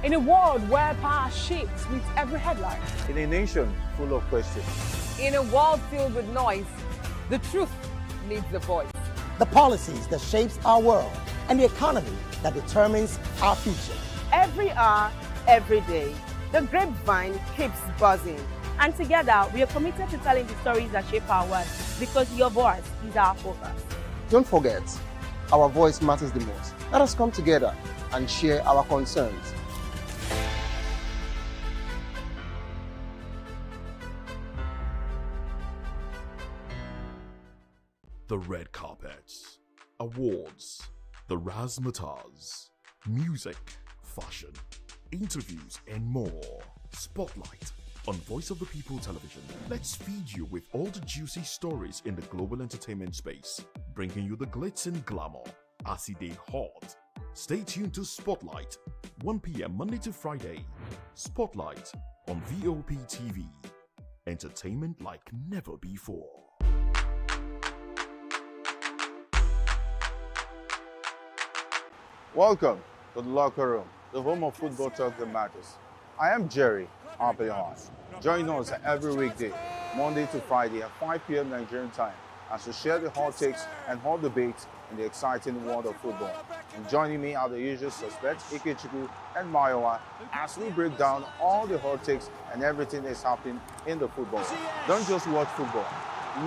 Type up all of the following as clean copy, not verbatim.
In a world where power shifts with every headline. In a nation full of questions. In a world filled with noise, the truth needs a voice. The policies that shapes our world and the economy that determines our future. Every hour, every day, the grapevine keeps buzzing. And together, we are committed to telling the stories that shape our world because your voice is our focus. Don't forget, our voice matters the most. Let us come together and share our concerns. The red carpets, awards, the razzmatazz, music, fashion, interviews, and more. Spotlight on Voice of the People Television. Let's feed you with all the juicy stories in the global entertainment space, bringing you the glitz and glamour as they hot. Stay tuned to Spotlight, 1 p.m. Monday to Friday. Spotlight on VOP TV. Entertainment like never before. Welcome to the Locker Room, the home of football talk that matters. I am Jerry Apelon. Join us every weekday, Monday to Friday at 5 p.m. Nigerian time, as we share the hot takes and hot debates in the exciting world of football. And joining me are the usual suspects, Ikechukwu and Mayowa, as we break down all the hot takes and everything that's happening in the football. Don't just watch football,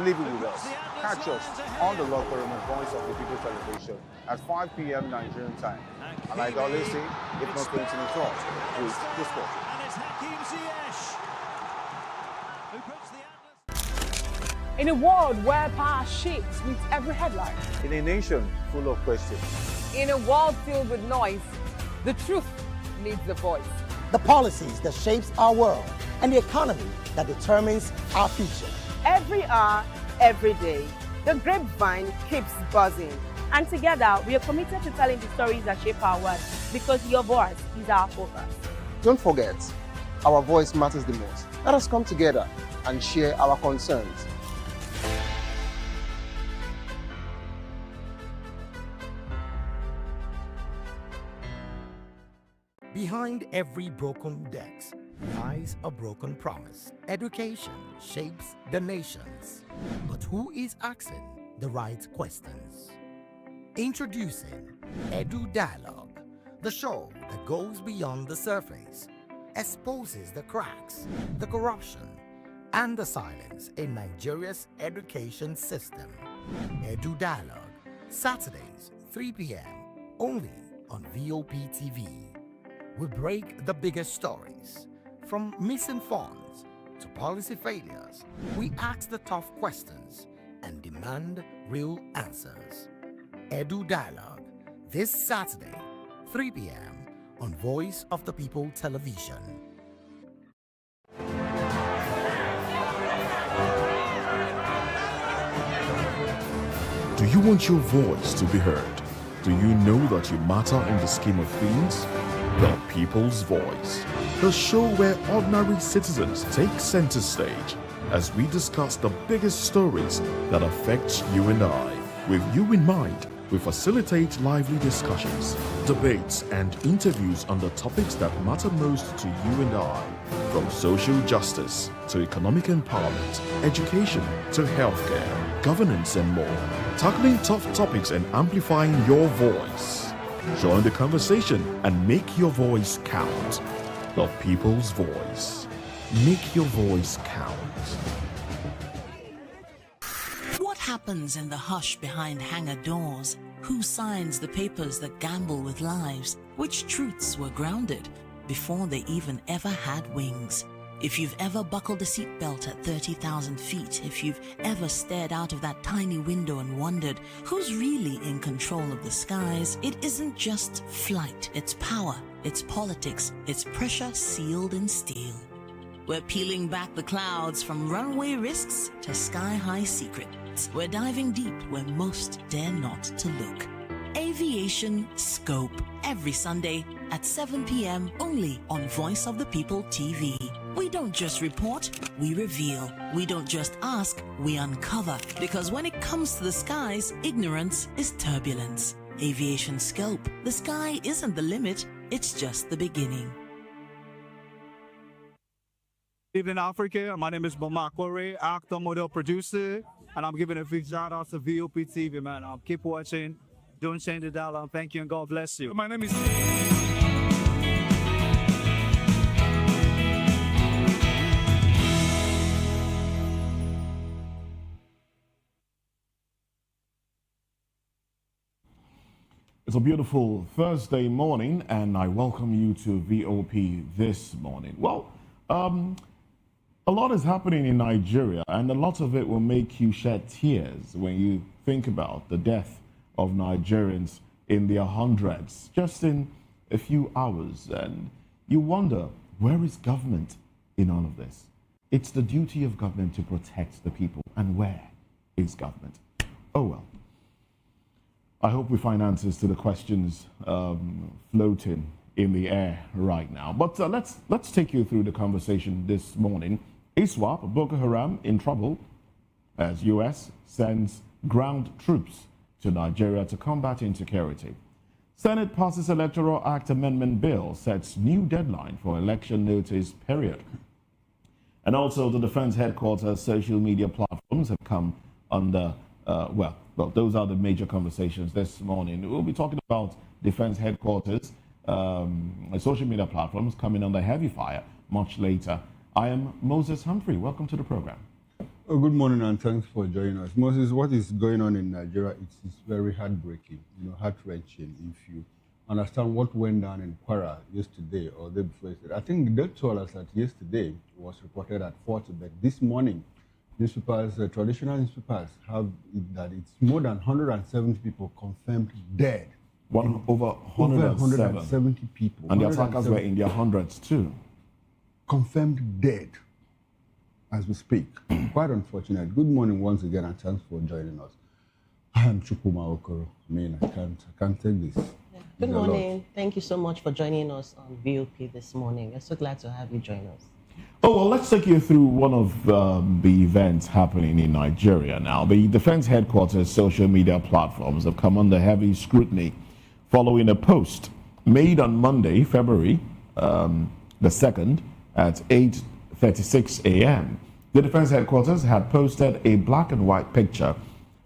live it with us. Catch us on the Locker Room and Voice of the People Television at 5 p.m. Nigerian time. And like I always say, if not going to the talk, please the sport. In a world where power shifts with every headline. In a nation full of questions. In a world filled with noise, the truth needs a voice. The policies that shapes our world and the economy that determines our future. Every hour, every day, the grapevine keeps buzzing. And together, we are committed to telling the stories that shape our world because your voice is our focus. Don't forget, our voice matters the most. Let us come together and share our concerns. Behind every broken desk lies a broken promise. Education shapes the nations. But who is asking the right questions? Introducing Edu Dialogue, the show that goes beyond the surface, exposes the cracks, the corruption, and the silence in Nigeria's education system. Edu Dialogue, Saturdays, 3 p.m., only on VOP TV. We break the biggest stories, from missing funds to policy failures. We ask the tough questions and demand real answers. Edu Dialogue, this Saturday, 3 p.m. on Voice of the People Television. Do you want your voice to be heard? Do you know that you matter in the scheme of things? The People's Voice, the show where ordinary citizens take center stage as we discuss the biggest stories that affect you and I. With you in mind, we facilitate lively discussions, debates, and interviews on the topics that matter most to you and I, from social justice to economic empowerment, education to healthcare, governance, and more, tackling tough topics and amplifying your voice. Join the conversation and make your voice count. The People's Voice. Make your voice count. What happens in the hush behind hangar doors? Who signs the papers that gamble with lives? Which truths were grounded before they even ever had wings? If you've ever buckled a seatbelt at 30,000 feet, if you've ever stared out of that tiny window and wondered who's really in control of the skies, it isn't just flight, it's power, it's politics, it's pressure sealed in steel. We're peeling back the clouds from runaway risks to sky-high secrets. We're diving deep where most dare not to look. Aviation Scope, every Sunday at 7 p.m. only on Voice of the People TV. We don't just report, we reveal. We don't just ask, we uncover. Because when it comes to the skies, ignorance is turbulence. Aviation Scope, the sky isn't the limit, it's just the beginning. Evening, Africa. My name is Bamakore, actor, model, producer, and I'm giving a big shout out to VOP TV, man. Keep watching. Don't change the dial. Thank you and God bless you. My name is. It's a beautiful Thursday morning, and I welcome you to VOP this morning. Well, a lot is happening in Nigeria, and a lot of it will make you shed tears when you think about the death of Nigerians in their hundreds just in a few hours. And you wonder, where is government in all of this? It's the duty of government to protect the people, and where is government? Oh well. I hope we find answers to the questions floating in the air right now. But let's take you through the conversation this morning. Iswap, Boko Haram in trouble as U.S. sends ground troops to Nigeria to combat insecurity. Senate passes Electoral Act Amendment Bill, sets new deadline for election notice period. And also the Defense Headquarters social media platforms have come under, well, those are the major conversations this morning. We'll be talking about Defense Headquarters, social media platforms coming under heavy fire much later. I am Moses Humphrey. Welcome to the program. Oh, good morning and thanks for joining us. Moses, what is going on in Nigeria? It's very heartbreaking, heart-wrenching. If you understand what went down in Kwara yesterday or the day before yesterday. I think they told us that yesterday was reported at 40, but this morning, newspapers, traditional newspapers have it that it's more than 170 people confirmed dead. Over 170 people. And the attackers were in their hundreds too. Confirmed dead as we speak. Quite unfortunate. Good morning once again and thanks for joining us. I am Chukuma Okoro. I can't take this. Yeah. Good morning. Thank you so much for joining us on VOP this morning. We're so glad to have you join us. Oh, well, let's take you through one of the events happening in Nigeria now. The Defense Headquarters social media platforms have come under heavy scrutiny following a post made on Monday, February the 2nd at 8:36 a.m. The Defense Headquarters had posted a black and white picture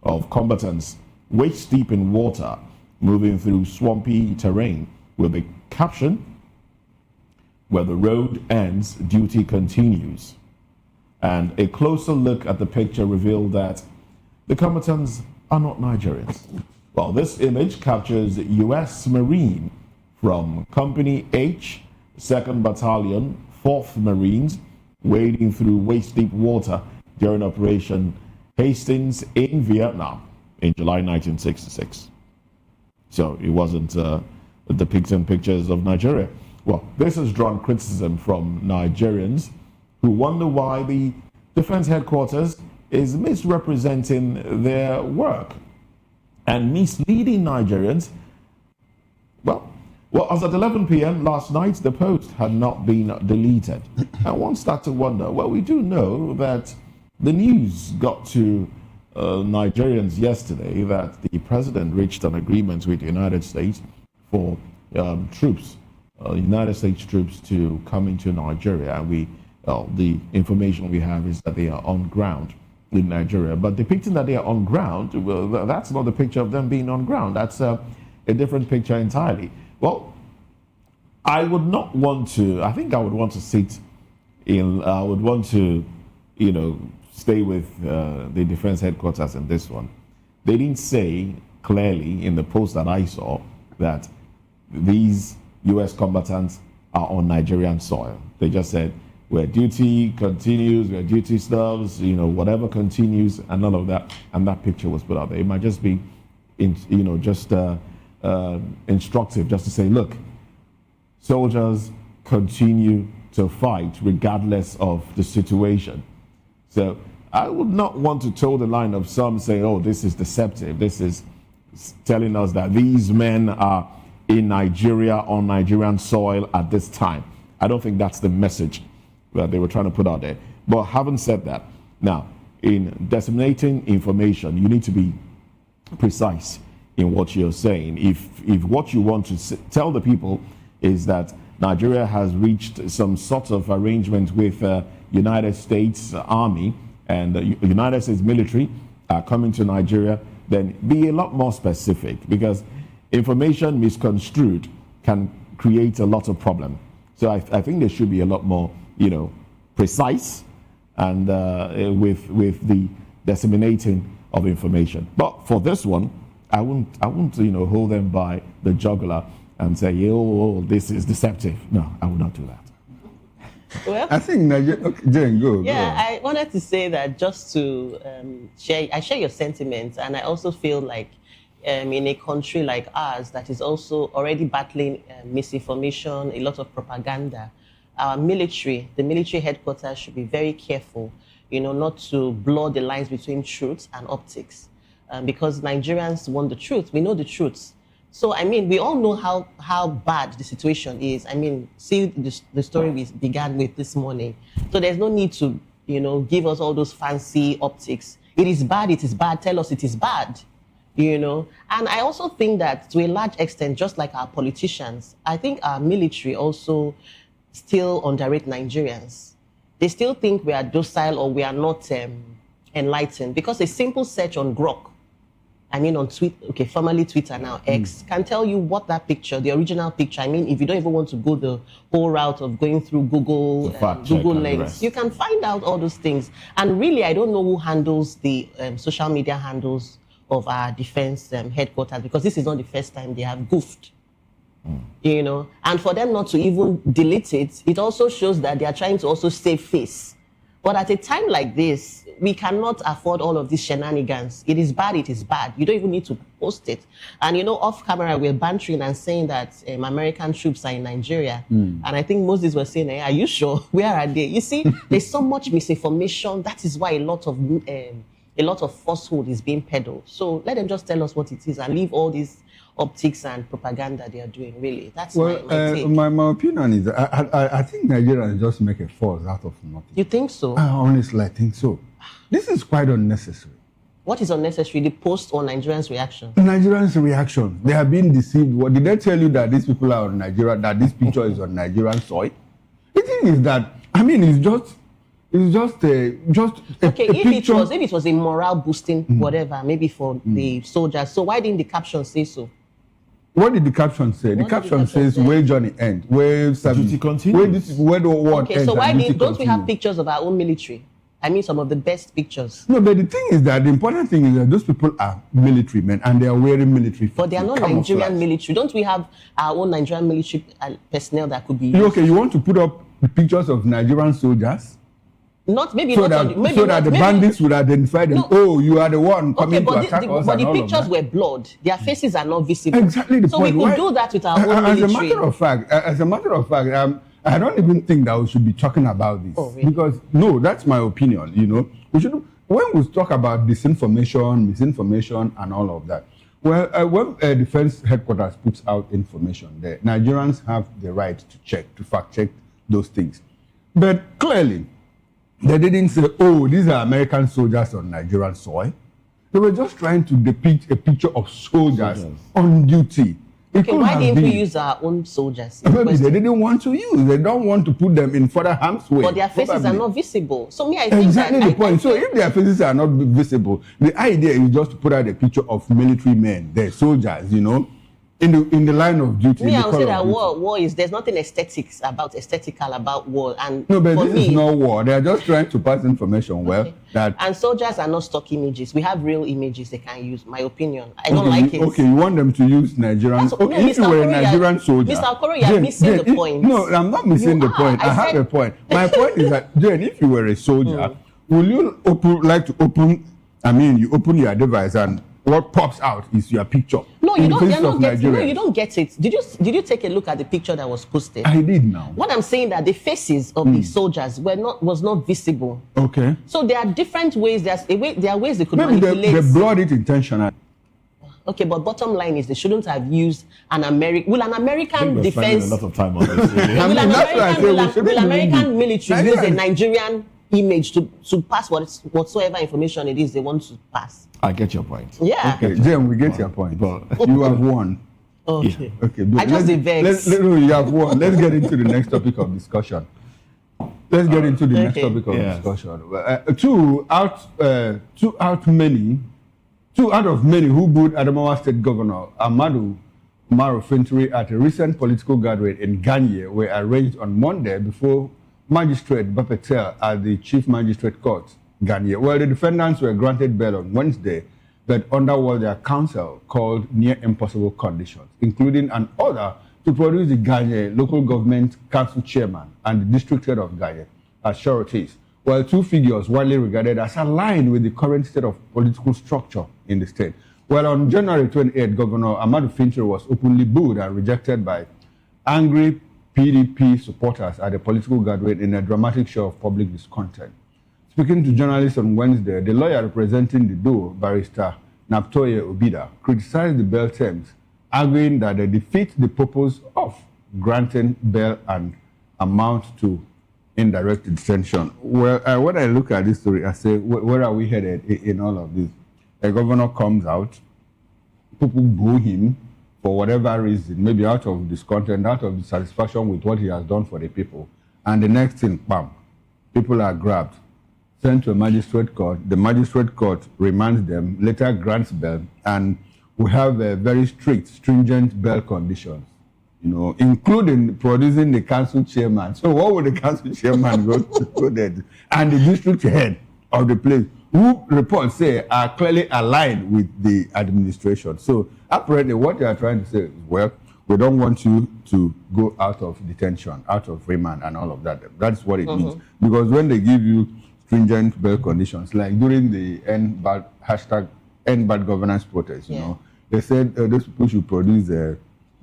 of combatants waist deep in water moving through swampy terrain with the caption, "Where the road ends, duty continues." And a closer look at the picture revealed that the combatants are not Nigerians. Well, this image captures U.S. Marine from Company H, 2nd Battalion, 4th Marines, wading through waist-deep water during Operation Hastings in Vietnam in July 1966. So it wasn't depicting pictures of Nigeria. Well, this has drawn criticism from Nigerians who wonder why the Defense Headquarters is misrepresenting their work and misleading Nigerians. Well, as at 11 p.m. last night, the post had not been deleted. And one starts to wonder, well, we do know that the news got to Nigerians yesterday that the president reached an agreement with the United States for troops, United States troops to come into Nigeria. And the information we have is that they are on ground in Nigeria. But depicting that they are on ground, well, that's not the picture of them being on ground. That's a different picture entirely. Well, I would not want to, I think I would want to sit in, I would want to, stay with the Defense Headquarters in this one. They didn't say clearly in the post that I saw that these U.S. combatants are on Nigerian soil. They just said, where duty continues, where duty stops, whatever continues, and none of that. And that picture was put out there. It might just be, instructive, just to say, look, soldiers continue to fight regardless of the situation. So I would not want to toe the line of some saying, oh, this is deceptive. This is telling us that these men are in Nigeria, on Nigerian soil at this time. I don't think that's the message that they were trying to put out there. But having said that, now, in disseminating information, you need to be precise in what you're saying. If what you want to tell the people is that Nigeria has reached some sort of arrangement with United States Army and United States military coming to Nigeria, then be a lot more specific, because information misconstrued can create a lot of problem. So I think there should be a lot more, precise and with the disseminating of information. But for this one, I won't hold them by the jugular and say, oh, this is deceptive. No, I will not do that. Well, I think Nigeria. Okay, Jane, go. Yeah, go. I wanted to say that just to share your sentiments, and I also feel like in a country like ours that is also already battling misinformation, a lot of propaganda, our military, the military headquarters should be very careful, not to blur the lines between truth and optics, because Nigerians want the truth. We know the truth. So, we all know how bad the situation is. See the story we began with this morning. So there's no need to, give us all those fancy optics. It is bad, tell us it is bad, And I also think that to a large extent, just like our politicians, I think our military also still underrate Nigerians. They still think we are docile or we are not enlightened, because a simple search on Grok, on Twitter, formerly Twitter, now X, can tell you what that picture, the original picture, if you don't even want to go the whole route of going through Google links, you can find out all those things. And really, I don't know who handles the social media handles of our defense headquarters, because this is not the first time they have goofed, and for them not to even delete it, it also shows that they are trying to also save face. But at a time like this, we cannot afford all of these shenanigans. It is bad, it is bad. You don't even need to post it. And off camera, we're bantering and saying that American troops are in Nigeria. And I think Moses was saying, are you sure? Where are they? You see, there's so much misinformation. That is why a lot of falsehood is being peddled. So let them just tell us what it is and leave all these optics and propaganda they are doing, really. That's my take. My opinion is I think Nigerians just make a force out of nothing. You think so? Honestly, I think so. This is quite unnecessary. What is unnecessary? The post or Nigerians' reaction? Nigerians' reaction. They have been deceived. What did they tell you that these people are on Nigeria, that this picture is on Nigerian soil? The thing is that, it's just a picture. If it was a morale boosting, whatever, maybe for the soldiers. So why didn't the caption say so? What did the caption say? The caption says, where journey end, where duty continue, where the war ends. Okay, so why don't we have pictures of our own military? Some of the best pictures. No, but the thing is that the important thing is that those people are military men and they are wearing military. But they are not Nigerian military. Don't we have our own Nigerian military personnel that could be used? Okay, you want to put up pictures of Nigerian soldiers? Not maybe so not that the bandits would identify them. No. Oh, you are the one coming to attack us. But the pictures were blurred. Their faces are not visible. Exactly the point. So we could do that with our own military. As a matter of fact, I don't even think that we should be talking about this. Oh, really? Because no, that's my opinion. We should, when we talk about disinformation, misinformation, and all of that. Well, when defense headquarters puts out information, the Nigerians have the right to fact check those things. But clearly, they didn't say, oh, these are American soldiers on Nigerian soil. They were just trying to depict a picture of soldiers on duty. Okay, why didn't we use our own soldiers? Maybe they didn't want to use. They don't want to put them in further harm's way. But their faces are not visible. So I think exactly the point. So if their faces are not visible, the idea is just to put out a picture of military men, their soldiers, in the line of duty. I would say that war is, there's nothing aesthetical about war. And no, but this is not war. They are just trying to pass information and soldiers are not stock images. We have real images they can use, my opinion. I don't like it. Okay, you want them to use Nigerian. If you were a Nigerian soldier. Mr. Okoro, you are missing the point. No, I'm not missing the point. I have a point. My point is that, Jane, if you were a soldier, will you you open your device and what pops out is your picture. No, you don't get it. Did you take a look at the picture that was posted? I did now. What I'm saying that the faces of the soldiers was not visible. Okay. So there are different ways. There are ways they could manipulate. They blurred it intentionally. Okay, but bottom line is they shouldn't have used an American. Will an American defense? A lot of time on this. Will American military use a Nigerian image to pass whatsoever information it is they want to pass? I get your point. Yeah. Okay, Jim, we get your point. But you have won. Okay. Okay. But I just vex. Let's get into the next topic of discussion. Let's get into the next topic of discussion. Two out of many who booed Adamawa State Governor Amadu Umaru Fintiri at a recent political gathering in Ganye were arraigned on Monday before Magistrate Bapetel at the Chief Magistrate Court, Ganye. Well, the defendants were granted bail on Wednesday, but under what their counsel called near impossible conditions, including an order to produce the Ganye local government council chairman and the district head of Ganye as sureties, while two figures widely regarded as aligned with the current state of political structure in the state. Well, on January 28, Governor Amadu Fintiri was openly booed and rejected by angry PDP supporters at a political gathering in a dramatic show of public discontent. Speaking to journalists on Wednesday, the lawyer representing the duo, Barrister Naptoye Obida, criticized the bail terms, arguing that they defeat the purpose of granting bail and amount to indirect detention. Well, when I look at this story, I say, where are we headed in all of this? A governor comes out, people boo him for whatever reason, maybe out of discontent, out of dissatisfaction with what he has done for the people. And the next thing, bam, people are grabbed, sent to a magistrate court. The magistrate court remands them, later grants bail, and we have a very strict, stringent bail conditions, including producing the council chairman. So what would the council chairman go there? And the district head of the place, who reports say are clearly aligned with the administration. So apparently what they are trying to say is, well, we don't want you to go out of detention, out of remand and all of that. That's what it means. Because when they give you stringent bail conditions, like during the End Bad Governance protest, they said those people should produce the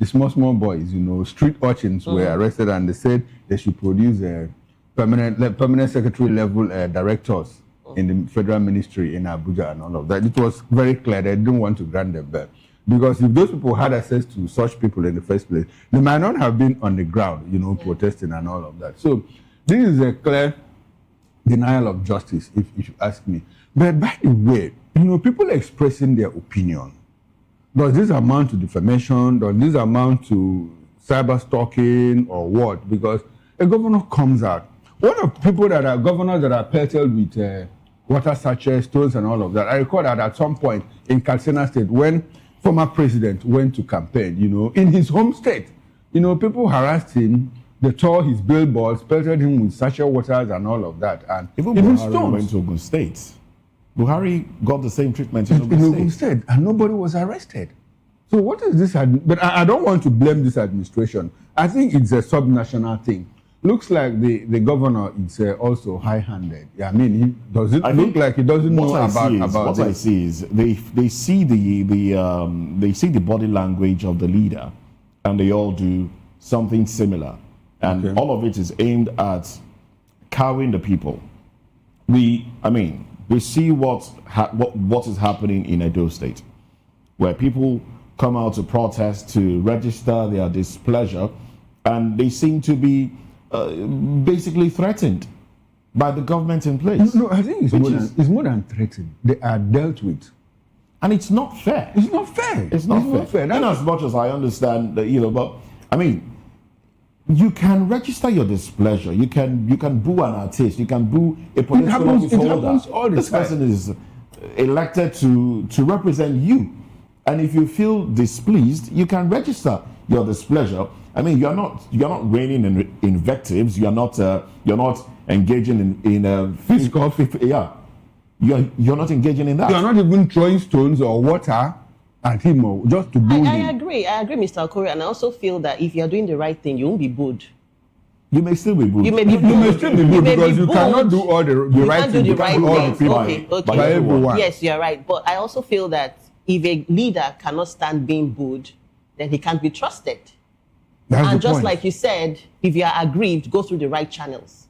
small boys, street urchins were arrested, and they said they should produce permanent secretary level directors in the federal ministry in Abuja and all of that. It was very clear they didn't want to grant them bail. Because if those people had access to such people in the first place, they might not have been on the ground, protesting and all of that. So this is a clear denial of justice, if you ask me. But by the way, people expressing their opinion. Does this amount to defamation? Does this amount to cyber stalking or what? Because a governor comes out. What are people that are governors that are pelted with water sachets, stones and all of that? I recall that at some point in Katsina State, when former president went to campaign, in his home state, people harassed him, they tore his billboards, pelted him with sachet waters and all of that. And even Buhari went to Ogun State. Buhari got the same treatment in Ogun State. And nobody was arrested. So what is this? But I don't want to blame this administration. I think it's a subnational thing. Looks like the governor is also high-handed. Yeah, I mean, does it look like he doesn't know about this? What I see is they see the body language of the leader, and they all do something similar, and all of it is aimed at cowing the people. We see what is happening in Edo State, where people come out to protest, to register their displeasure, and they seem to be basically threatened by the government in place. No, I think it's more than threatened. They are dealt with. And it's not fair. It's not fair. It's not fair. And as much as I understand that, but I mean, you can register your displeasure. You can boo an artist. You can boo a political office holder. This person is elected to represent you. And if you feel displeased, you can register your displeasure. I mean, you're not raining in invectives. You're not engaging in physical. Yeah, you're not engaging in that. You're not even throwing stones or water at him just to boo him. I agree, Mr. Okori, and I also feel that if you're doing the right thing, you won't be booed. You may still be booed. You may be booed. You may still be booed because you cannot do all the right thing. You can't do the right thing. Okay. By everyone. Yes, you're right. But I also feel that if a leader cannot stand being booed, then he can't be trusted. And just like you said, if you are aggrieved, go through the right channels.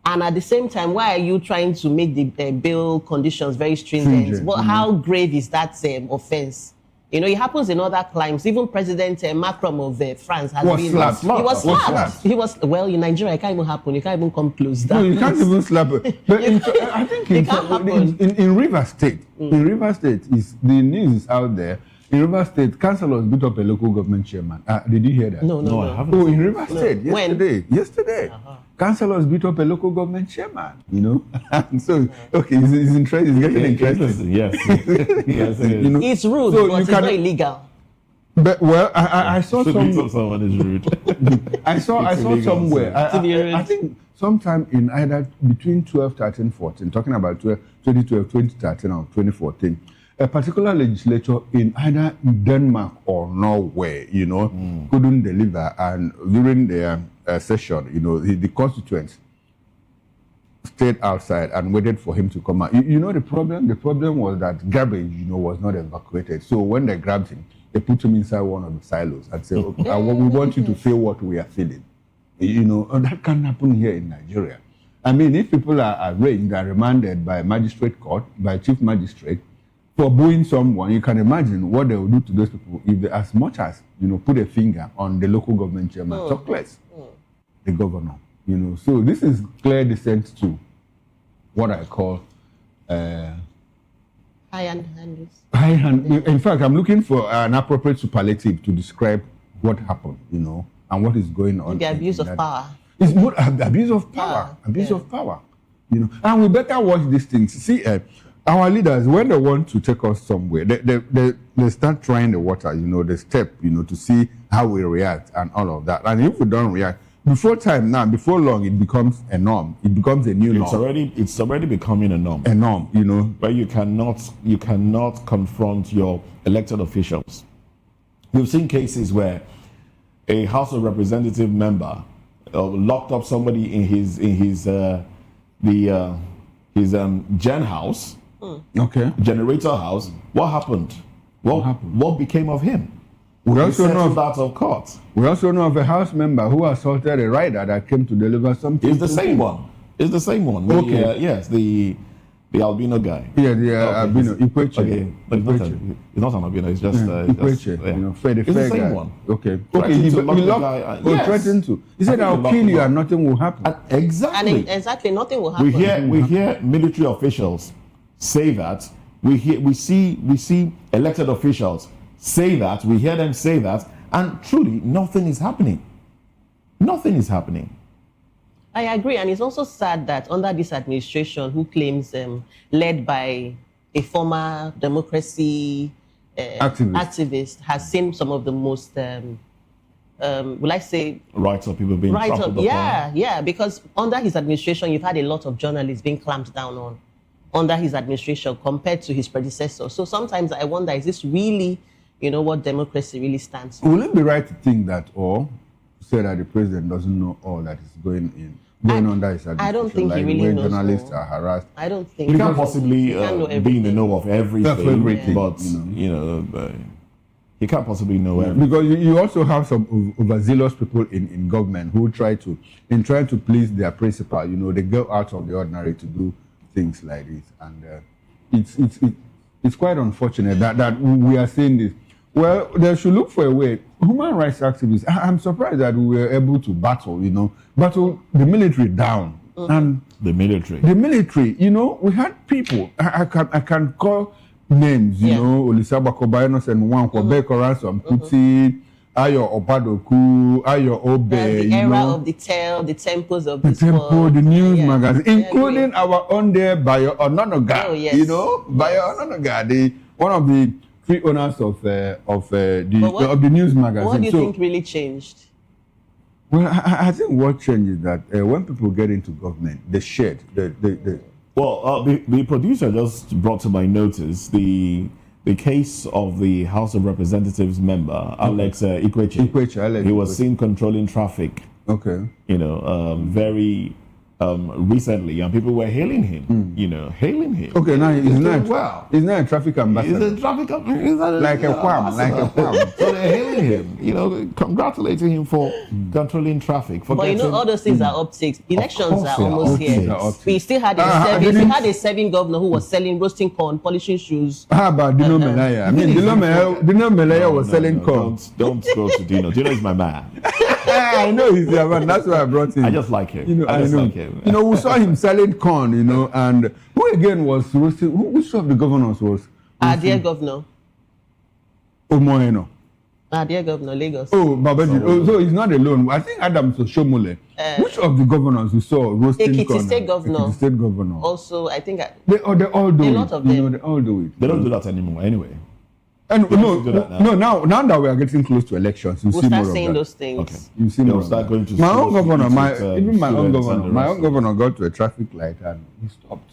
And at the same time, why are you trying to make the bail conditions very stringent? Well, how grave is that offense? It happens in other climes. Even President Macron of France has been slapped. He was slapped. Well, in Nigeria, it can't even happen. You can't even come close. No, you can't even slap it. But I think in River State, the news is out there. In River State, councillors beat up a local government chairman. Did you hear that? No, I haven't. Oh, in River State, When? yesterday. Councillors beat up a local government chairman, you know. And so, okay, it's interesting. It's getting interesting. Yes. Yes, it is. You know, It's rude, so but it's not illegal. But well, I saw some. Someone is rude. I saw illegal, somewhere. so. I think sometime in either between 12, 13, 14, talking about 2012, 2013, or 2014, a particular legislature in either Denmark or Norway, you know, couldn't deliver, and during their session, you know, the constituents stayed outside and waited for him to come out. You know the problem? The problem was that garbage, you know, was not evacuated. So when they grabbed him, they put him inside one of the silos and said, okay, we want you to feel what we are feeling. You know, and that can happen here in Nigeria. I mean, if people are arraigned and remanded by a magistrate court, by a chief magistrate, for booing someone, you can imagine what they will do to those people if they, as much as, you know, put a finger on the local government chairman, talk less, the governor, you know. So this is clear descent to what I call high hand. In fact, I'm looking for an appropriate superlative to describe what happened, you know, and what is going on. The abuse of power. It's more abuse of power. Abuse of power, you know. And we better watch these things. See, our leaders, when they want to take us somewhere, they start trying the water, you know, the step, you know, to see how we react and all of that. And if we don't react, before long, it becomes a norm. It becomes a new norm. It's already becoming a norm. A norm, you know. But you cannot confront your elected officials. We've seen cases where a House of Representative member locked up somebody in his gen house, generator house. What happened? What became of him? We also know out of court. We also know of a House member who assaulted a rider that came to deliver something. It's the same one. It's the same one. Okay. Yes, the albino guy. Yeah, the albino. Ikweche. Okay, but it's not an albino. It's just Ikweche. Yeah. You know, fair it's the same guy. one. Okay. He threatened to. He said, "I'll kill you and nothing will happen." Exactly. And exactly, nothing will happen. We hear military officials say that. We see elected officials say that. We hear them say that, and truly, nothing is happening. Nothing is happening. I agree, and it's also sad that under this administration, who claims led by a former democracy activist, has seen some of the most, will I say, rights of people being trampled upon. Yeah, because under his administration, you've had a lot of journalists being clamped down on under his administration compared to his predecessor. So sometimes I wonder, is this really, you know, what democracy really stands for? Will it be right to think that, or say that the president doesn't know all that is going under his administration? I don't think like he really when knows. journalists are harassed. I don't think he can't possibly be in the know of everything, but you know, he can't possibly know everything. Because you also have some overzealous people in government who try to please their principal. You know, they go out of the ordinary to do things like this, and it's quite unfortunate that we are seeing this. Well, they should look for a way. Human rights activists, I'm surprised that we were able to battle the military down. And the military, you know, we had people, I can call names, you know, Olisabako Bayanos and Nwankwo, Beko Ransom, Kuti, Ayo Opadoku, Ayo Obe, the era of the temples of this world. The news magazine, including our own there, Bayo Ononoga, you know, Bayo Ononoga, one of the three owners of the news magazine. What do you think really changed? Well, I think what changed is that when people get into government, they shed. Well, the producer just brought to my notice the case of the House of Representatives member, Alex Ikweche. He was seen controlling traffic. Okay. You know, very recently, and people were hailing him. You know, hailing him. Okay, now he's not a traffic ambassador. He's a traffic ambassador. Like a quam. So they're hailing him. You know, congratulating him for controlling traffic. But you know, all those things are optics. Elections are almost here. We still had a serving governor who was selling roasting corn, polishing shoes. How about Dino Melaya? I mean, Dino Melaya was selling corn. Don't go to Dino. Dino is my man. I know he's your man. That's why I brought him. I just like him. You know, I just like him. You know, we saw him selling corn, you know, and who again was roasting? Which of the governors was? Our dear governor. Omoeno. Dear Governor, Lagos. Oh, Babaji. Oh, so he's not alone. I think Adams Oshomole. Which of the governors you saw roasting Ekiti State Governor. Ekiti State Governor. Also, I think they all do a it. lot of them. They all do it. They don't do that anymore anyway. And now that we are getting close to elections, we'll start saying those things. Okay. You see more of that. Going to my own governor, my own governor got to a traffic light and he stopped.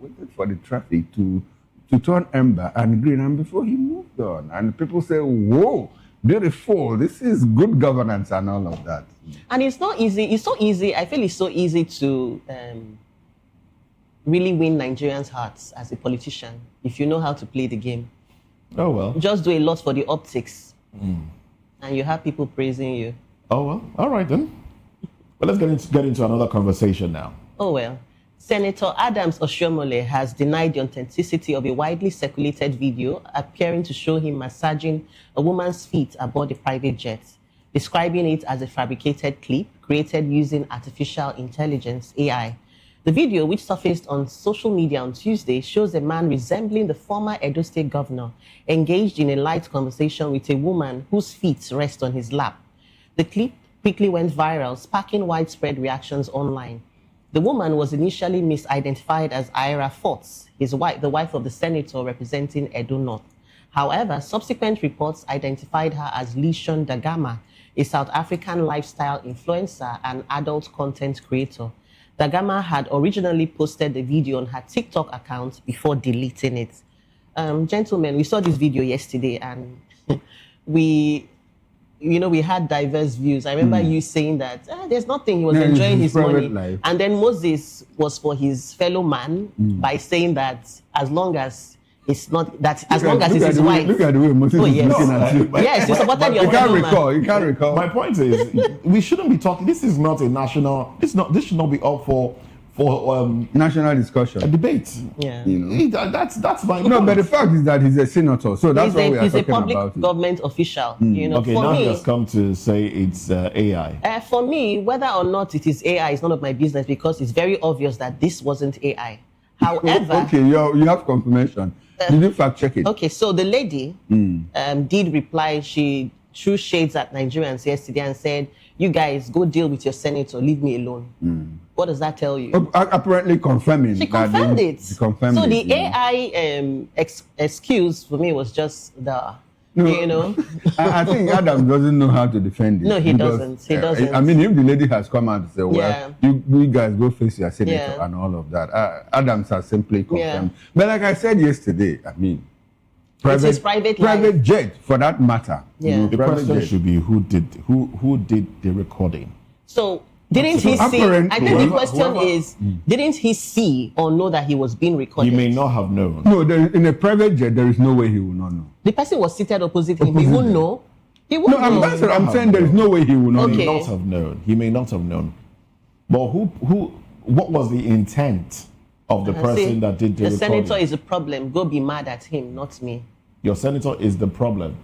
Waited for the traffic to turn amber and green, and before he moved on. And people say, "Whoa, beautiful! This is good governance and all of that." And it's not easy. It's so easy. I feel it's so easy to really win Nigerians' hearts as a politician if you know how to play the game. Oh well. Just do a lot for the optics, and you have people praising you. Oh well. All right then. But let's get into another conversation now. Oh well. Senator Adams Oshiomhole has denied the authenticity of a widely circulated video appearing to show him massaging a woman's feet aboard a private jet, describing it as a fabricated clip created using artificial intelligence, AI. The video, which surfaced on social media on Tuesday, shows a man resembling the former Edo State governor engaged in a light conversation with a woman whose feet rest on his lap. The clip quickly went viral, sparking widespread reactions online. The woman was initially misidentified as Ira Forts, the wife of the senator representing Edo North. However, subsequent reports identified her as Lishon Dagama, a South African lifestyle influencer and adult content creator. Dagama had originally posted the video on her TikTok account before deleting it. Gentlemen, we saw this video yesterday and we had diverse views. I remember you saying that there's nothing, he was enjoying his money. Life. And then Moses was for his fellow man by saying that as long as it's not, that as long as it's his wife. Look at the way Moses is looking at you. Yes, you supported your fellow man. You can't recall. My point is, we shouldn't be talking, this is not a national, this should not be up for national discussion, a debate. Yeah, that's my no. But the fact is that he's a senator, so that's what we are talking about. He's a public government official. Okay, now he has come to say it's AI. For me, whether or not it is AI is none of my business because it's very obvious that this wasn't AI. However, okay, you have confirmation. Did you fact check it? Okay, so the lady did reply. She threw shades at Nigerians yesterday and said, "You guys go deal with your senator. Leave me alone." What does that tell you? Apparently confirming. She confirmed it. Confirmed so it, the AI excuse for me was just I think Adam doesn't know how to defend it. No, he doesn't. He doesn't. I mean, if the lady has come out and said, "Well, you guys go face your senator," and all of that, Adams has simply confirmed. But like I said yesterday, I mean, private jet for that matter. Yeah. The question should be who did the recording. So didn't he see? I think the question is, didn't he see or know that he was being recorded? He may not have known. No, in a private jet, there is no way he will not know. The person was seated opposite him. He won't know. He won't know. I'm saying there is no way he will not know. He may not have known. He may not have known. But what was the intent of the person that did the recording? The senator is a problem. Go be mad at him, not me. Your senator is the problem.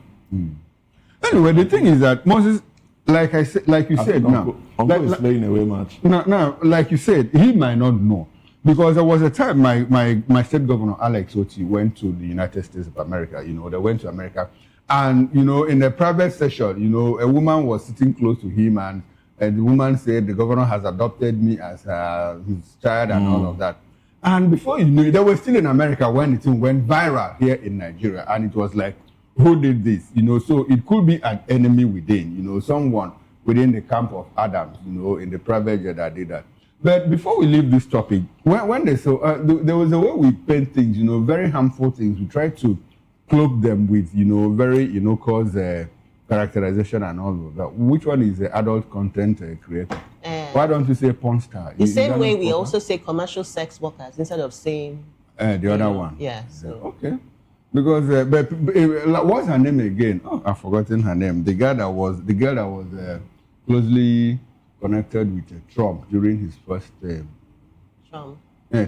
Anyway, the thing is that Moses, like you said, is playing away much. No, like you said, he might not know. Because there was a time my state governor, Alex Oti, went to the United States of America. They went to America. And, in a private session, a woman was sitting close to him and the woman said, "The governor has adopted me as his child," and all of that. And before you knew it, they were still in America when it went viral here in Nigeria. And it was like, who did this? So it could be an enemy within, someone within the camp of Adams, in the private jet that did that. But before we leave this topic, when they saw, there was a way we paint things, very harmful things. We try to cloak them with, very, cause characterization and all of that. Which one is the adult content creator? Why don't you say porn star? The same way we also say commercial sex workers instead of saying the other one. Yeah. So. Okay. Because what's her name again? Oh, I've forgotten her name. The girl that was closely connected with Trump during his first Trump.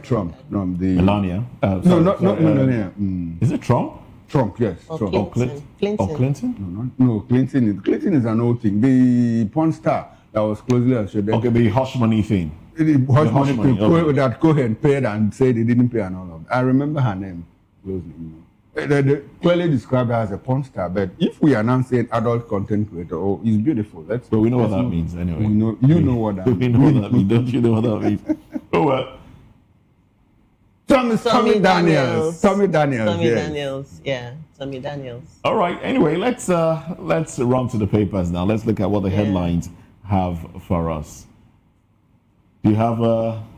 Trump. No, Melania. No, not Melania. Is it Trump? Trump, yes. Trump. Clinton. Clinton. Clinton? No, Clinton. Clinton is an old thing. The porn star that was closely associated. Okay, the hush money thing. The hush money that Cohen paid and said he didn't pay and all of that. I remember her name closely. They clearly describe her as a porn star, but if we are now saying adult content creator, oh, it's beautiful. But we know what that means anyway. You know what that means. We know what that means. Don't you know what that means? Oh, well. Tommy Daniels. Tommy Daniels. All right. Anyway, let's run to the papers now. Let's look at what the headlines have for us. Do you have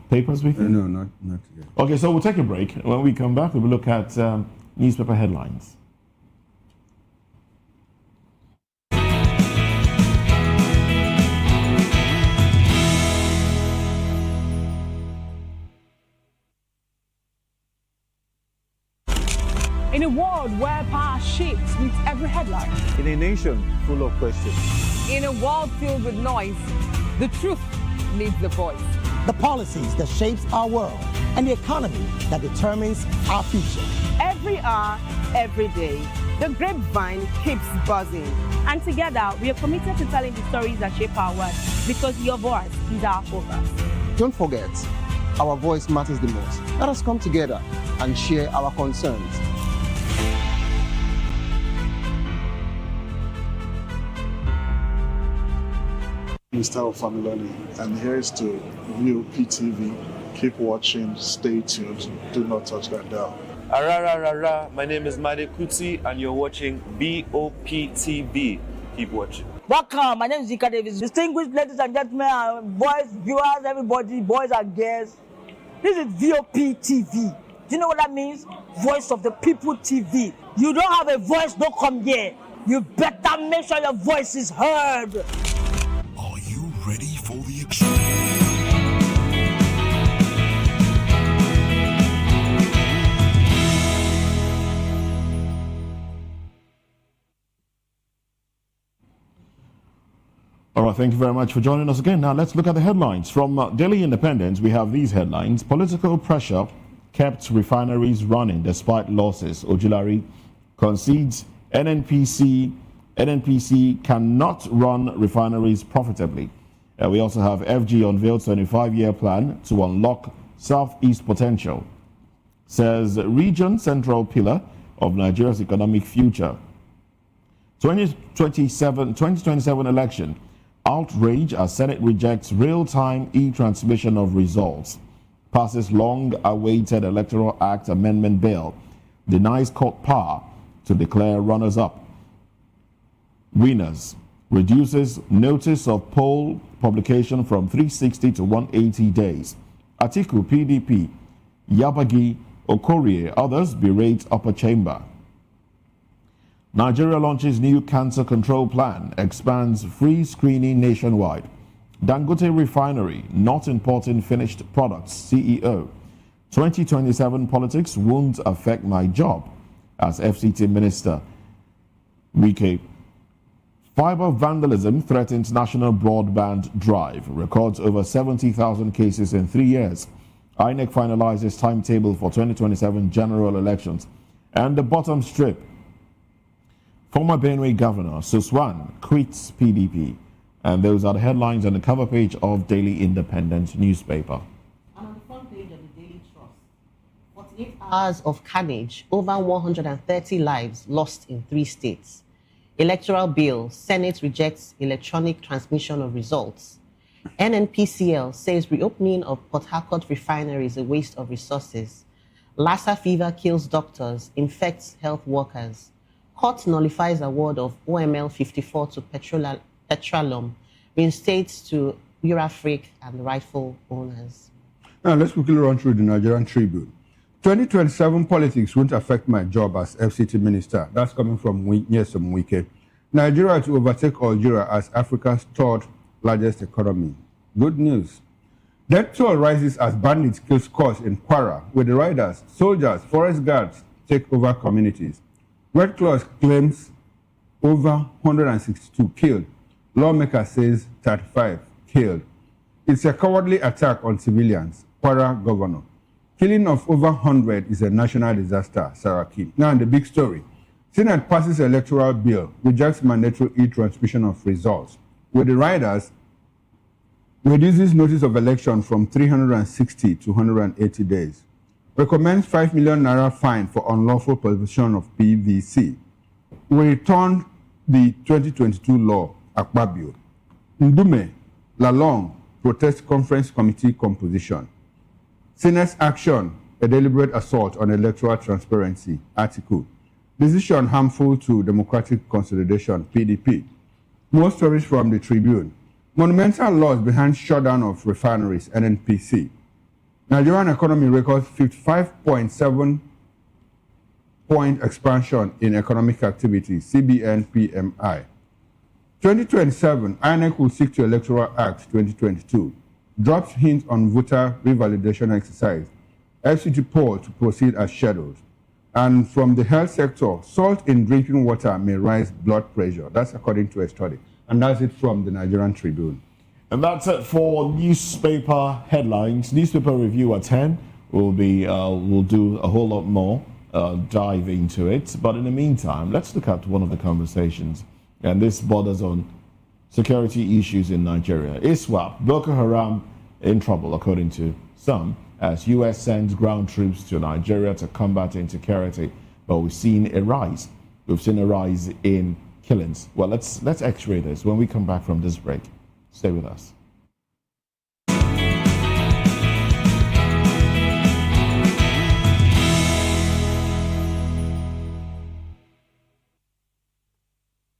papers with you? No, not yet. Okay, so we'll take a break. When we come back, we'll look at newspaper headlines. In a world where power shifts with every headline. In a nation full of questions. In a world filled with noise, the truth needs a voice. The policies that shapes our world and the economy that determines our future. Every hour, every day, the grapevine keeps buzzing. And together, we are committed to telling the stories that shape our world because your voice is our focus. Don't forget, our voice matters the most. Let us come together and share our concerns. Mr. Ofamiloni, and here's to View PTV. Keep watching, stay tuned, do not touch that dial. My name is Made Kuti, and you're watching BOP TV. Keep watching. Welcome, my name is Zika Davis. Distinguished ladies and gentlemen, boys, viewers, everybody, boys and girls. This is VOP TV. Do you know what that means? Voice of the People TV. You don't have a voice, don't come here. You better make sure your voice is heard. Are you ready for the extreme? All right, thank you very much for joining us again. Now let's look at the headlines. From Daily Independent, we have these headlines. Political pressure kept refineries running despite losses. Ojulari concedes NNPC cannot run refineries profitably. We also have FG unveils 25-year plan to unlock Southeast potential. Says region central pillar of Nigeria's economic future. 2027 election. Outrage as Senate rejects real-time e-transmission of results. Passes long-awaited Electoral Act amendment bill. Denies court power to declare runners-up. Winners. Reduces notice of poll publication from 360 to 180 days. Atiku, PDP. Yabagi, Okorie, others berate upper chamber. Nigeria launches new cancer control plan, expands free screening nationwide. Dangote Refinery, not importing finished products, CEO. 2027 politics won't affect my job, as FCT Minister. Wike. Fiber vandalism threatens national broadband drive, records over 70,000 cases in 3 years. INEC finalizes timetable for 2027 general elections. And the bottom strip. Former Benue Governor Suswan quits PDP. And those are the headlines on the cover page of Daily Independent newspaper. And on the front page of the Daily Trust, 48 hours of carnage, over 130 lives lost in 3 states. Electoral bill, Senate rejects electronic transmission of results. NNPCL says reopening of Port Harcourt refinery is a waste of resources. Lassa fever kills doctors, infects health workers. Court nullifies award of OML 54 to Petroleum, reinstates to Eurafric and rightful owners. Now let's quickly run through the Nigerian Tribune. 2027 politics won't affect my job as FCT Minister. That's coming from Nyesom Wike. Nigeria to overtake Algeria as Africa's 3rd largest economy. Good news. Death toll rises as bandits kill scores in Kwara, with the riders, soldiers, forest guards take over communities. Red Cross claims over 162 killed. Lawmaker says 35 killed. It's a cowardly attack on civilians. Kwara governor. Killing of over 100 is a national disaster, Saraki. Now, the big story. Senate passes electoral bill, rejects mandatory e-transmission of results. With the riders, reduces notice of election from 360 to 180 days. recommends 5 million naira fine for unlawful possession of PVC. We returned the 2022 law, Akpabio. Ndume, Lalong, protest conference committee composition. Senate's action, a deliberate assault on electoral transparency, article. Decision harmful to democratic consolidation, PDP. More stories from the Tribune. Monumental loss behind shutdown of refineries, NNPC. Nigerian economy records 55.7 point expansion in economic activity, CBN PMI. 2027, INEC will seek to Electoral Act 2022. Drops hint on voter revalidation exercise. FCT poll to proceed as scheduled. And from the health sector, salt in drinking water may rise blood pressure. That's according to a study. And that's it from the Nigerian Tribune. And that's it for newspaper headlines. Newspaper review at 10. We'll do a whole lot more, dive into it. But in the meantime, let's look at one of the conversations. And this borders on security issues in Nigeria. Iswap, Boko Haram in trouble, according to some, as U.S. sends ground troops to Nigeria to combat insecurity. But we've seen a rise. We've seen a rise in killings. Well, let's x-ray this when we come back from this break. Stay with us.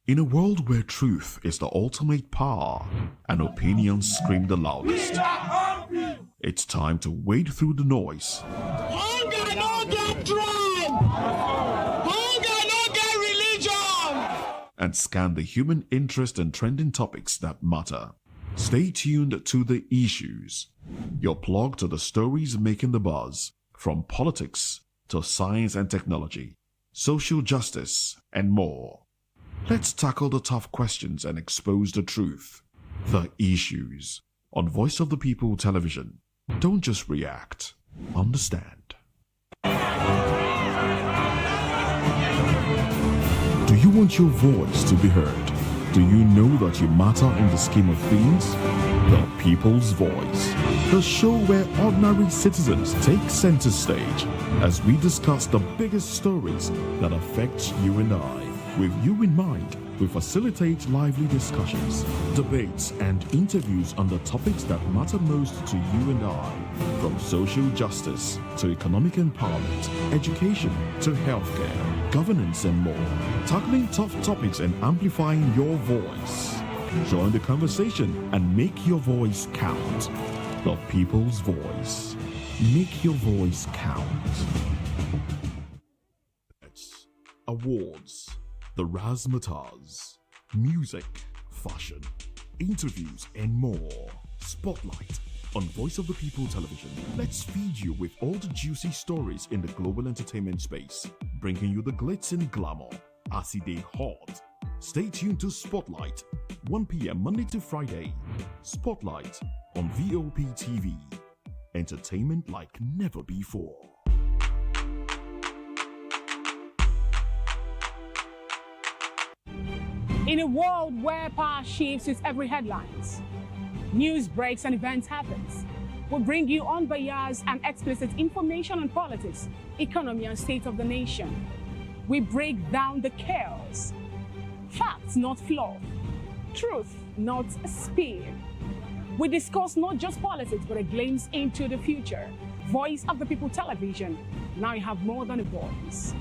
In a world where truth is the ultimate power and opinions scream the loudest, it's time to wade through the noise. Hunger no get tribe! Hunger no get religion! And scan the human interest and trending topics that matter. Stay tuned to The Issues, your plug to the stories making the buzz, from politics to science and technology, social justice, and more. Let's tackle the tough questions and expose the truth. The Issues on Voice of the People Television. Don't just react, understand. Do you want your voice to be heard? Do you know that you matter in the scheme of things? The People's Voice, the show where ordinary citizens take center stage as we discuss the biggest stories that affect you and I. With you in mind, we facilitate lively discussions, debates, and interviews on the topics that matter most to you and I, from social justice to economic empowerment, education to healthcare, governance, and more, tackling tough topics and amplifying your voice. Join the conversation and make your voice count. The People's Voice. Make your voice count. Awards, the razzmatazz, music, fashion, interviews, and more. Spotlight on Voice of the People Television. Let's feed you with all the juicy stories in the global entertainment space, bringing you the glitz and glamour as they hot. Stay tuned to Spotlight, 1 p.m. Monday to Friday. Spotlight on VOP TV. Entertainment like never before. In a world where power shifts with every headlines, news breaks and events happens, we bring you unbiased and explicit information on politics, economy, and state of the nation. We break down the chaos. Facts, not fluff. Truth, not speed. We discuss not just politics, but a glimpse into the future. Voice of the People Television. Now you have more than a voice.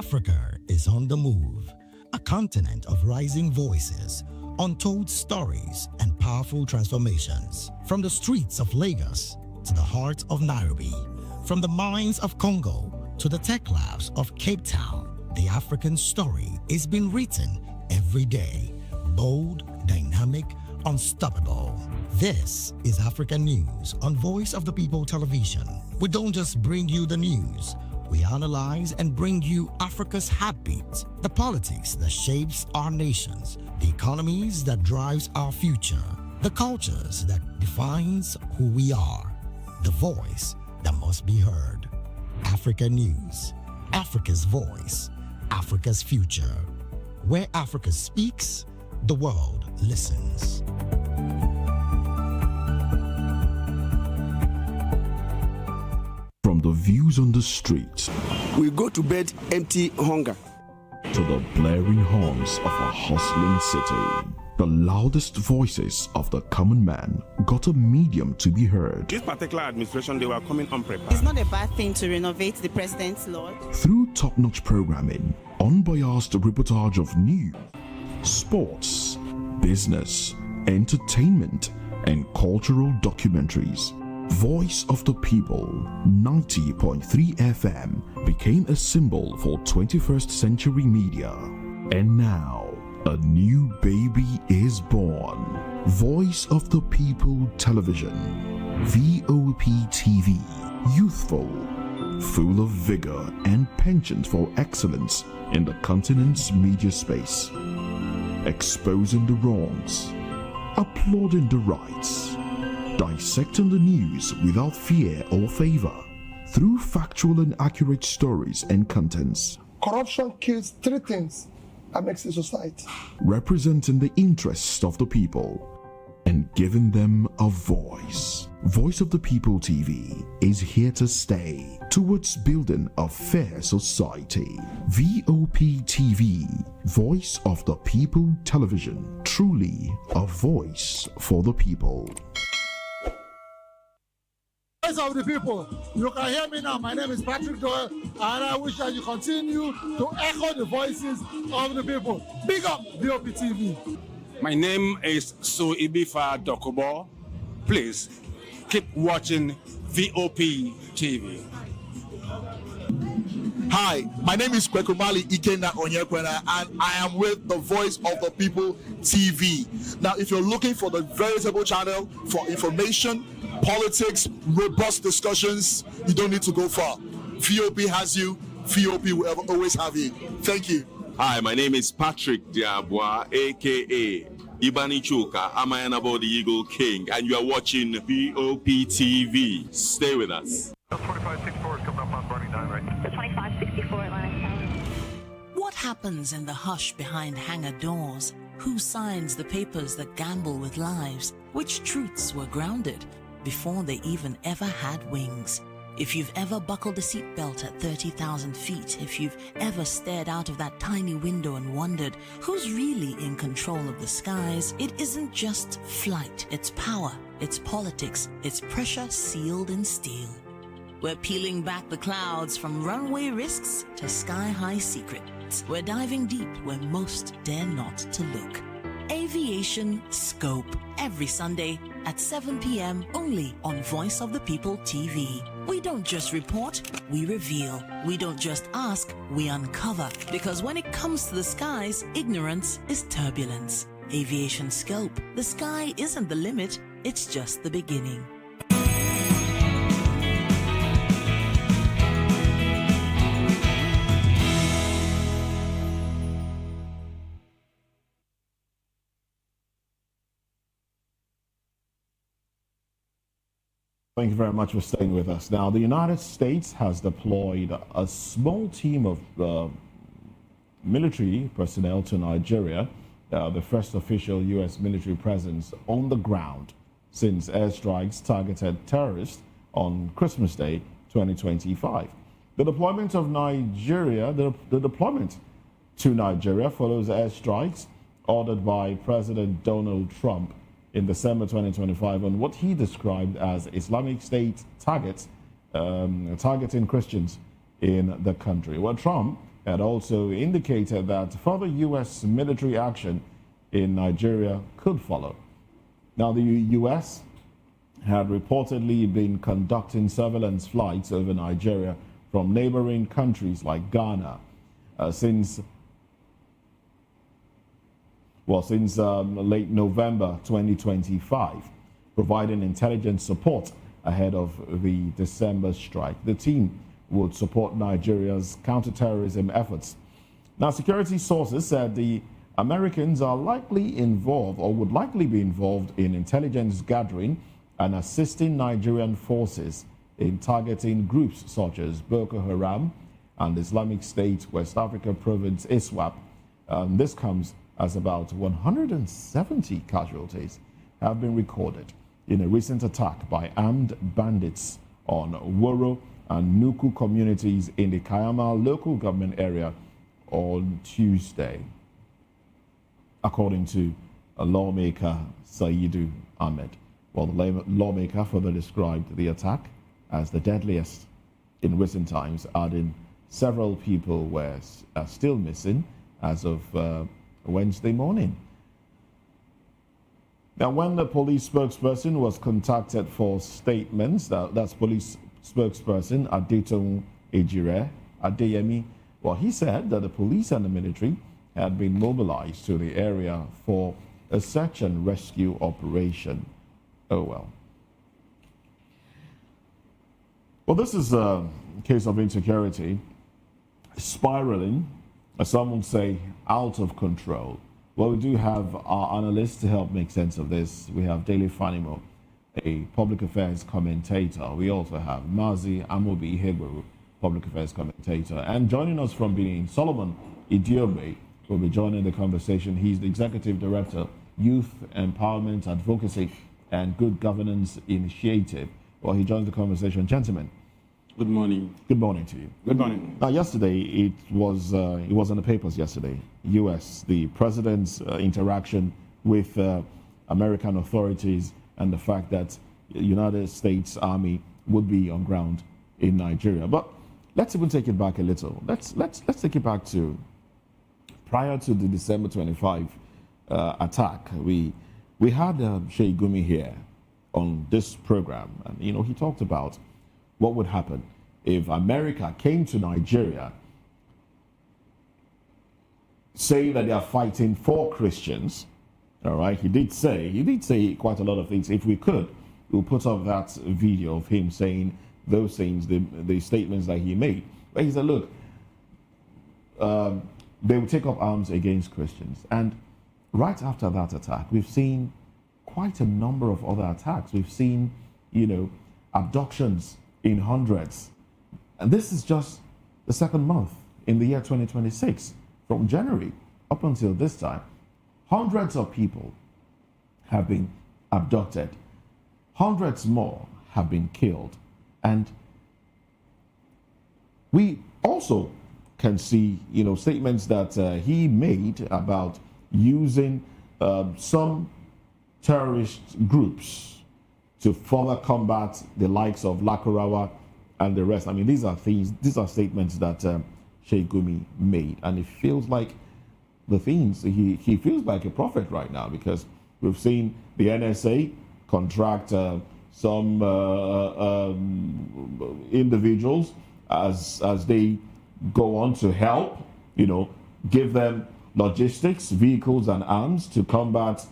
Africa is on the move, a continent of rising voices, untold stories, and powerful transformations. From the streets of Lagos to the heart of Nairobi, from the mines of Congo to the tech labs of Cape Town, the African story is being written every day. Bold, dynamic, unstoppable. This is African News on Voice of the People Television. We don't just bring you the news. We analyze and bring you Africa's heartbeat, the politics that shapes our nations, the economies that drives our future, the cultures that defines who we are, the voice that must be heard. Africa News, Africa's voice, Africa's future. Where Africa speaks, the world listens. From the views on the street, we go to bed empty hunger, to the blaring horns of a hustling city, the loudest voices of the common man got a medium to be heard. This particular administration, they were coming unprepared. It's not a bad thing to renovate the president's lawn. Through top-notch programming, unbiased reportage of news, sports, business, entertainment, and cultural documentaries, Voice of the People 90.3 FM became a symbol for 21st century media. And now, a new baby is born. Voice of the People Television, VOP TV, youthful, full of vigor and penchant for excellence in the continent's media space, exposing the wrongs, applauding the rights, dissecting the news without fear or favor, through factual and accurate stories and contents. Corruption kills three things that makes a society. Representing the interests of the people and giving them a voice. Voice of the People TV is here to stay towards building a fair society. VOP TV, Voice of the People Television, truly a voice for the people. Voice of the People, you can hear me now. My name is Patrick Doyle, and I wish that you continue to echo the voices of the people. Big up VOP TV. My name is Suibifa Dokubo. Please keep watching VOP TV. Hi, my name is Kwekumali Ikenda Onyekwena, and I am with the Voice of the People TV. Now, if you're looking for the veritable channel for information, politics, robust discussions, you don't need to go far. VOP has you. VOP will always have you. Thank you. Hi, my name is Patrick Diabwa, aka Ibani Chuka. I'm Ayanabo the Eagle King, and you are watching VOP TV. Stay with us. 2564 is coming up on 29, right? 2564 Atlantic. What happens in the hush behind hangar doors? Who signs the papers that gamble with lives? Which truths were grounded before they even ever had wings? If you've ever buckled a seatbelt at 30,000 feet, if you've ever stared out of that tiny window and wondered who's really in control of the skies, it isn't just flight, it's power, it's politics, it's pressure sealed in steel. We're peeling back the clouds from runway risks to sky-high secrets. We're diving deep where most dare not to look. Aviation Scope, every Sunday at 7 p.m. only on Voice of the People TV. We don't just report, we reveal. We don't just ask, we uncover. Because when it comes to the skies, ignorance is turbulence. Aviation Scope, the sky isn't the limit, it's just the beginning. Thank you very much for staying with us. Now, the United States has deployed a small team of military personnel to Nigeria, the first official U.S. military presence on the ground since airstrikes targeted terrorists on Christmas Day 2025. The deployment to Nigeria follows airstrikes ordered by President Donald Trump in December 2025 on what he described as Islamic State targets targeting Christians in the country. Well, Trump had also indicated that further U.S. military action in Nigeria could follow. Now, the U.S. had reportedly been conducting surveillance flights over Nigeria from neighboring countries like Ghana since late November 2025, providing intelligence support ahead of the December strike. The team would support Nigeria's counterterrorism efforts. Now, security sources said the Americans are likely involved or would likely be involved in intelligence gathering and assisting Nigerian forces in targeting groups such as Boko Haram and Islamic State West Africa Province Iswap. This comes as about 170 casualties have been recorded in a recent attack by armed bandits on Woro and Nuku communities in the Kayama local government area on Tuesday, according to a lawmaker, Saidu Ahmed. Well, the lawmaker further described the attack as the deadliest in recent times, adding several people are still missing as of Wednesday morning. Now, when the police spokesperson was contacted for statements, that's police spokesperson Adetong Ejire Adeyemi, well, he said that the police and the military had been mobilized to the area for a search and rescue operation. Oh, well. Well, this is a case of insecurity spiraling, as some would say, out of control. Well, we do have our analysts to help make sense of this. We have Daily Fanimo, a public affairs commentator. We also have Mazi Amobi Hebrew, public affairs commentator. And joining us from Benin, Solomon Idiobe will be joining the conversation. He's the Executive Director, Youth Empowerment Advocacy and Good Governance Initiative. Well, he joins the conversation. Gentlemen. Good morning. Good morning to you. Good morning. Now, yesterday, it was in the papers yesterday. U.S., the president's interaction with American authorities and the fact that the United States Army would be on ground in Nigeria. But let's even take it back a little. Let's take it back to prior to the December 25 attack. We had Sheikh Gumi here on this program, and he talked about what would happen if America came to Nigeria saying that they are fighting for Christians. All right, he did say quite a lot of things. If we could, we'll put up that video of him saying those things, the statements that he made. But he said, look, they will take up arms against Christians. And right after that attack, we've seen quite a number of other attacks. We've seen, abductions in hundreds. And this is just the second month in the year 2026. From January up until this time, hundreds of people have been abducted. Hundreds more have been killed. And we also can see, statements that he made about using some terrorist groups to further combat the likes of Lakurawa and the rest. I mean, these are statements that Sheikh Gumi made, and it feels like he feels like a prophet right now, because we've seen the NSA contract some individuals as they go on to help, give them logistics, vehicles, and arms to combat,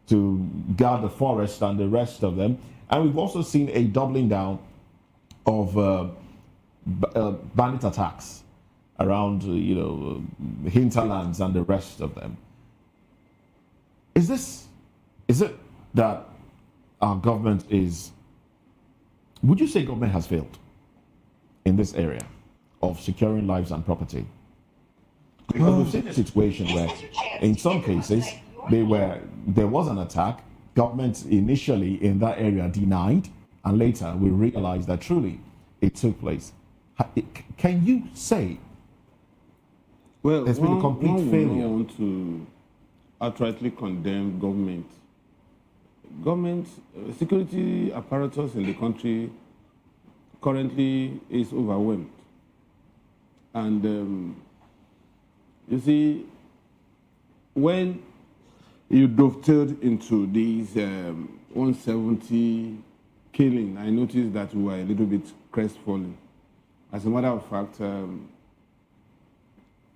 to guard the forest and the rest of them. And we've also seen a doubling down of bandit attacks around, hinterlands and the rest of them. Is it that our government would you say government has failed in this area of securing lives and property? Because we've seen a situation where, in some cases, there was an attack, government initially in that area denied, and later we realized that truly it took place. Can you say there's been a complete failure? I want to outrightly condemn government. Security apparatus in the country currently is overwhelmed. And You see, when you dovetailed into these 170 killing, I noticed that we were a little bit crestfallen. As a matter of fact,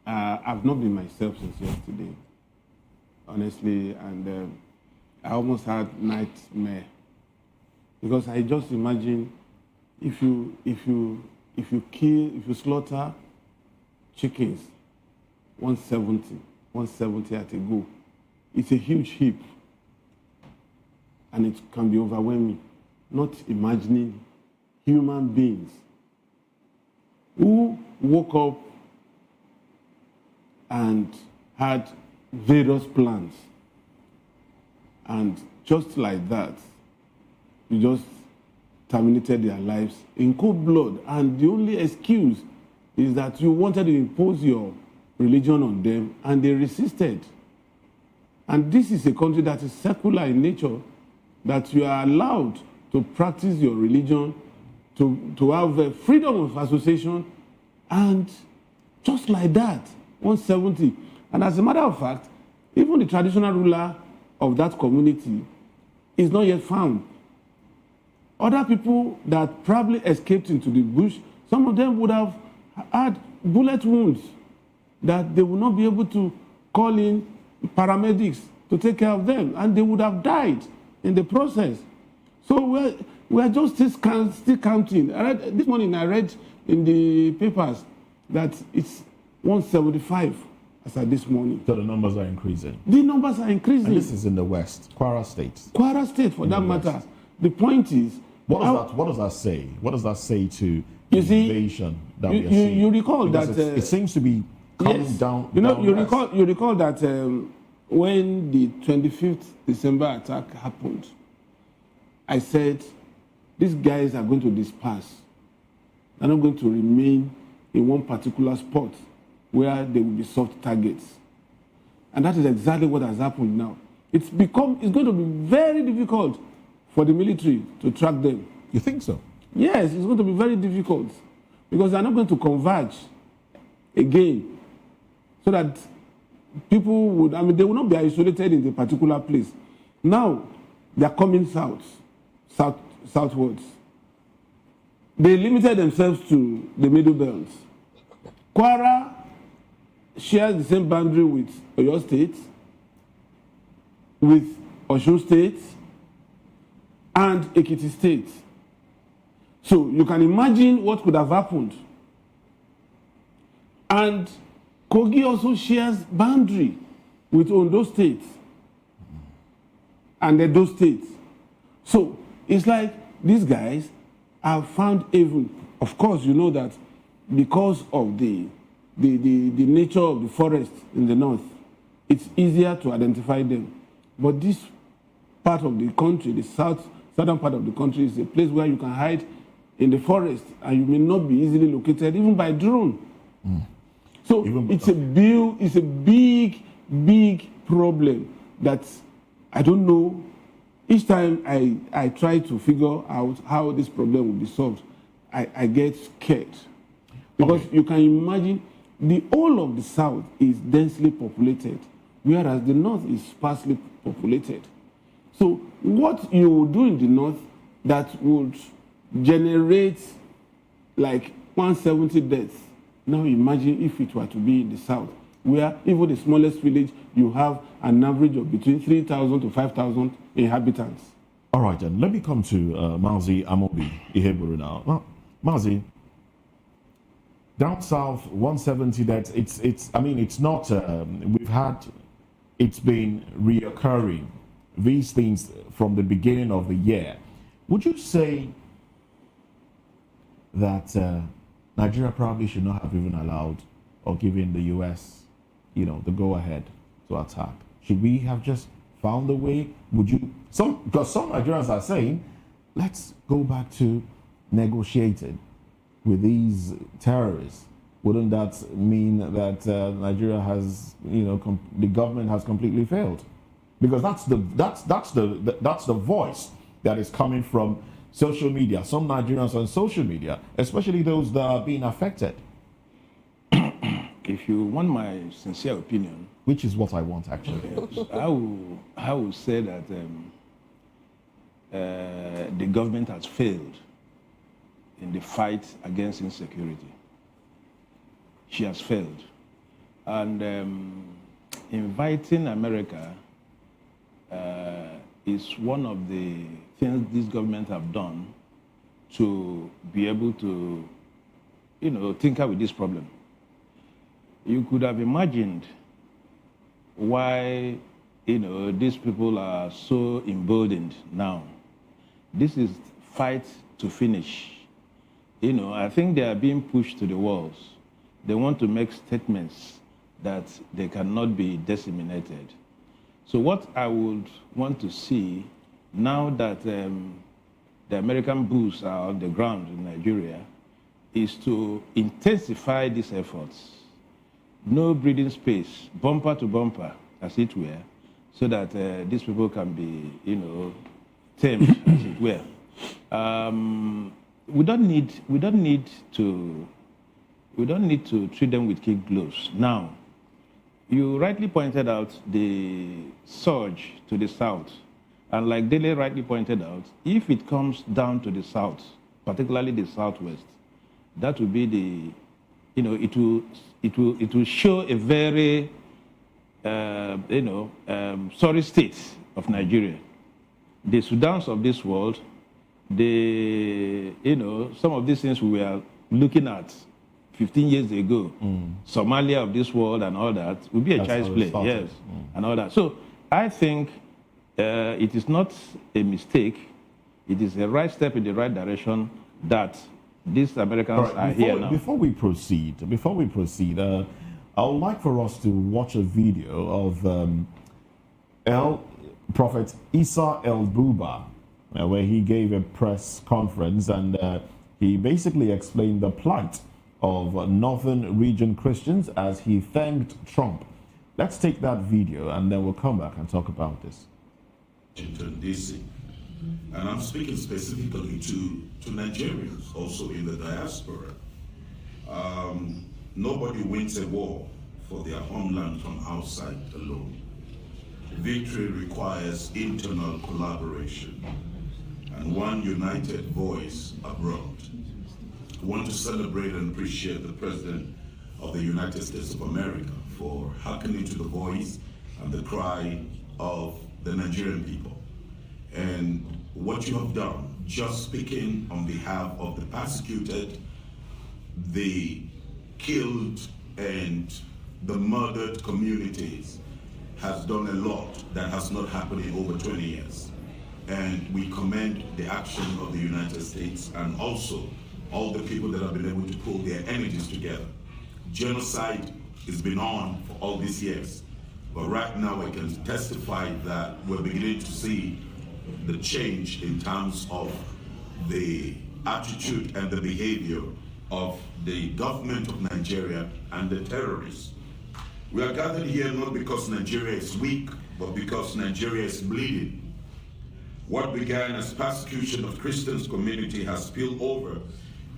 I've not been myself since yesterday, honestly, and I almost had nightmare because I just imagine if you slaughter chickens 170 at a go, it's a huge heap, and it can be overwhelming. Not imagining human beings who woke up and had various plans, and just like that, you just terminated their lives in cold blood, and the only excuse is that you wanted to impose your religion on them, and they resisted. And this is a country that is secular in nature, that you are allowed to practice your religion, to have freedom of association, and just like that, 170. And as a matter of fact, even the traditional ruler of that community is not yet found. Other people that probably escaped into the bush, some of them would have had bullet wounds that they would not be able to call in paramedics to take care of them, and they would have died in the process. So we're just still counting. This morning I read in the papers that it's 175 as of this morning. So the numbers are increasing. The numbers are increasing. And this is in the West, Kwara State. Kwara State, for that matter. The point is, what does that say? What does that say to the invasion that we are seeing? You recall because that it seems to be coming yes, down. You recall that when the 25th December attack happened, I said these guys are going to disperse. They're not going to remain in one particular spot where they will be soft targets. And that is exactly what has happened now. It's going to be very difficult for the military to track them. You think so? Yes, it's going to be very difficult because they're not going to converge again so that people would, they will not be isolated in a particular place. Now, they're coming southwards. They limited themselves to the middle belt. Kwara shares the same boundary with Oyo State, with Osun State, and Ekiti State. So you can imagine what could have happened. And Kogi also shares boundary with Ondo State and Edo State. So it's like these guys have found haven. Of course, you know that because of the nature of the forest in the north, it's easier to identify them. But this part of the country, the southern part of the country, is a place where you can hide in the forest and you may not be easily located even by drone. So it's a big problem that I don't know. Each time I try to figure out how this problem will be solved, I get scared. Because you can imagine the whole of the south is densely populated, whereas the north is sparsely populated. So what you would do in the north that would generate like 170 deaths, now imagine if it were to be in the south, where even the smallest village, you have an average of between 3,000 to 5,000 inhabitants. All right, then let me come to Mazi Amobi Iheburu now. Mazi, down south, 170 deaths. It's not. It's been reoccurring. These things from the beginning of the year. Would you say that Nigeria probably should not have even allowed or given the US, the go-ahead to attack? Should we have just found a way? Because some Nigerians are saying, let's go back to negotiating with these terrorists. Wouldn't that mean that Nigeria has, the government has completely failed? Because that's the voice that is coming from social media. Some Nigerians on social media, especially those that are being affected. If if you want my sincere opinion, which is what I want actually, I will say that the government has failed in the fight against insecurity. She has failed. And inviting America is one of the things this government have done to be able to, tinker with this problem. You could have imagined why, these people are so emboldened now. This is fight to finish. I think they are being pushed to the walls. They want to make statements that they cannot be disseminated. So what I would want to see now that the American boots are on the ground in Nigeria is to intensify these efforts. No breathing space, bumper to bumper, as it were, so that these people can be, tamed, as it were. We don't need to treat them with kid gloves. Now, you rightly pointed out the surge to the south. And like Dele rightly pointed out, if it comes down to the south, particularly the southwest, that will be the, it will show a very, sorry state of Nigeria. The Sudans of this world, some of these things we were looking at 15 years ago, Somalia of this world and all that, will be a child's play, yes, and all that. So I think it is not a mistake. It is a right step in the right direction that these Americans are here now. Before we proceed, I would like for us to watch a video of Prophet Isa El-Buba, where he gave a press conference and he basically explained the plight of northern region Christians as he thanked Trump. Let's take that video and then we'll come back and talk about this. Washington, D.C. And I'm speaking specifically to Nigerians, also in the diaspora. Nobody wins a war for their homeland from outside alone. Victory requires internal collaboration and one united voice abroad. I want to celebrate and appreciate the President of the United States of America for hearkening to the voice and the cry of the Nigerian people. And what you have done, just speaking on behalf of the persecuted, the killed, and the murdered communities, has done a lot that has not happened in over 20 years. And we commend the action of the United States and also all the people that have been able to pull their energies together. Genocide has been on for all these years, but right now I can testify that we're beginning to see the change in terms of the attitude and the behavior of the government of Nigeria and the terrorists. We are gathered here not because Nigeria is weak, but because Nigeria is bleeding. What began as persecution of Christians community has spilled over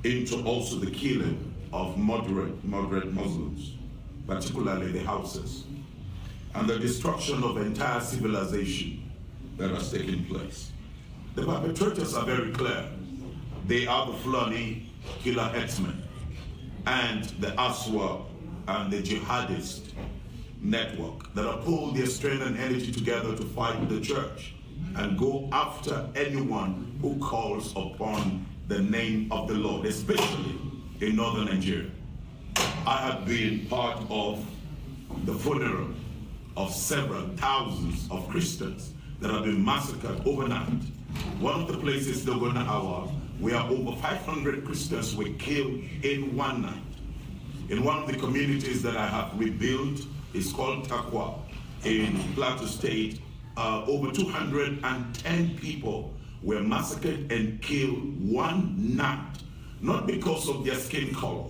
into also the killing of moderate Muslims, particularly the Hausas, and the destruction of entire civilization that has taken place. The perpetrators are very clear. They are the Fulani killer headsmen and the Iswap and the jihadist network that have pulled their strength and energy together to fight the church and go after anyone who calls upon the name of the Lord, especially in northern Nigeria. I have been part of the funeral of several thousands of Christians that have been massacred overnight. One of the places, Dogona Awa, where over 500 Christians were killed in one night. In one of the communities that I have rebuilt, is called Takwa in Plateau State, over 210 people were massacred and killed one night, not because of their skin color,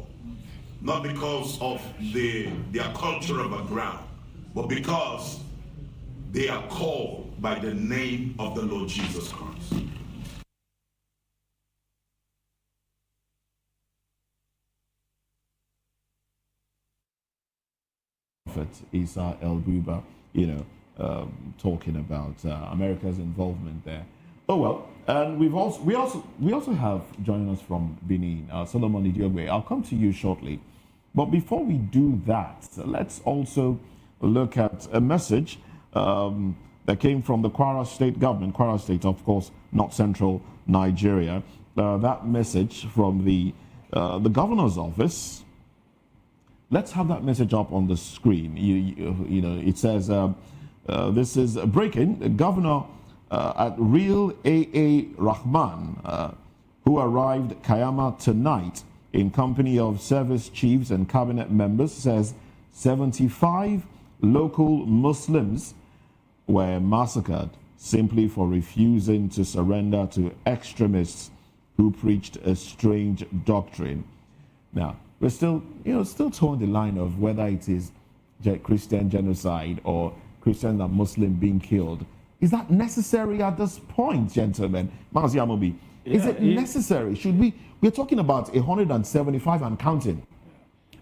not because of their cultural background, but because they are called by the name of the Lord Jesus Christ. Prophet Isa El-Buba, talking about America's involvement there. Oh well, and we also have joining us from Benin, Solomon Idiogbe. I'll come to you shortly, but before we do that, let's also look at a message that came from the Kwara State government. Kwara State, of course, not central Nigeria. That message from the governor's office. Let's have that message up on the screen. It says, this is breaking. The governor at Real AA Rahman, who arrived Kayama tonight in company of service chiefs and cabinet members, says 75 local Muslims were massacred simply for refusing to surrender to extremists who preached a strange doctrine. Now, we're still towing the line of whether it is Christian genocide or Christian and Muslim being killed. Is that necessary at this point, gentlemen? Mazi Amobi, is it necessary? We're talking about 175 and counting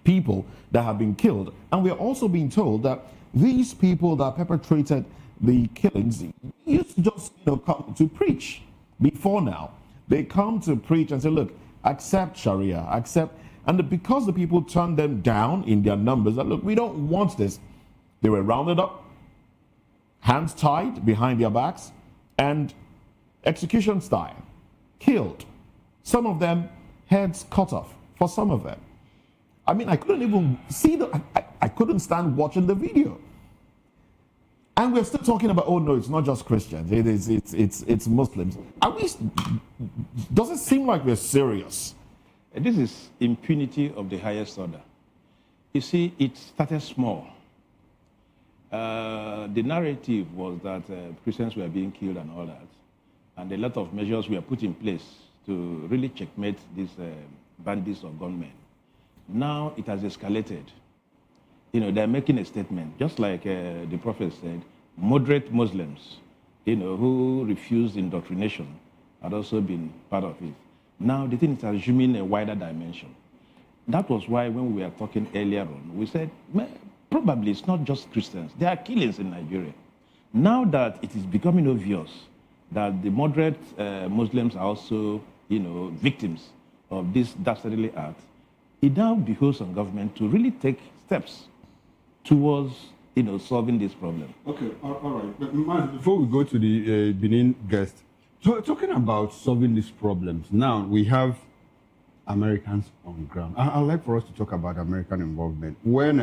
people that have been killed. And we're also being told that these people that perpetrated the killings used to just come to preach before now. They come to preach and say, look, accept Sharia, accept. And because the people turned them down in their numbers, that look, we don't want this. They were rounded up, hands tied behind their backs, and execution style, killed. Some of them, heads cut off for some of them. I mean, I couldn't even see I couldn't stand watching the video. And we're still talking about, oh no, it's not just Christians, it's Muslims. Does it seem like we're serious? This is impunity of the highest order. You see, it started small. The narrative was that Christians were being killed and all that, and a lot of measures were put in place to really checkmate these bandits or gunmen. Now it has escalated. They're making a statement, just like the Prophet said, moderate Muslims, who refused indoctrination had also been part of it. Now the thing is assuming a wider dimension. That was why when we were talking earlier on, we said, probably it's not just Christians. There are killings in Nigeria. Now that it is becoming obvious that the moderate Muslims are also, victims of this dastardly act, it now behoves on government to really take steps towards, solving this problem. Okay, all right. But before we go to the Benin guest, so talking about solving these problems, now we have Americans on ground. I'd like for us to talk about American involvement. When,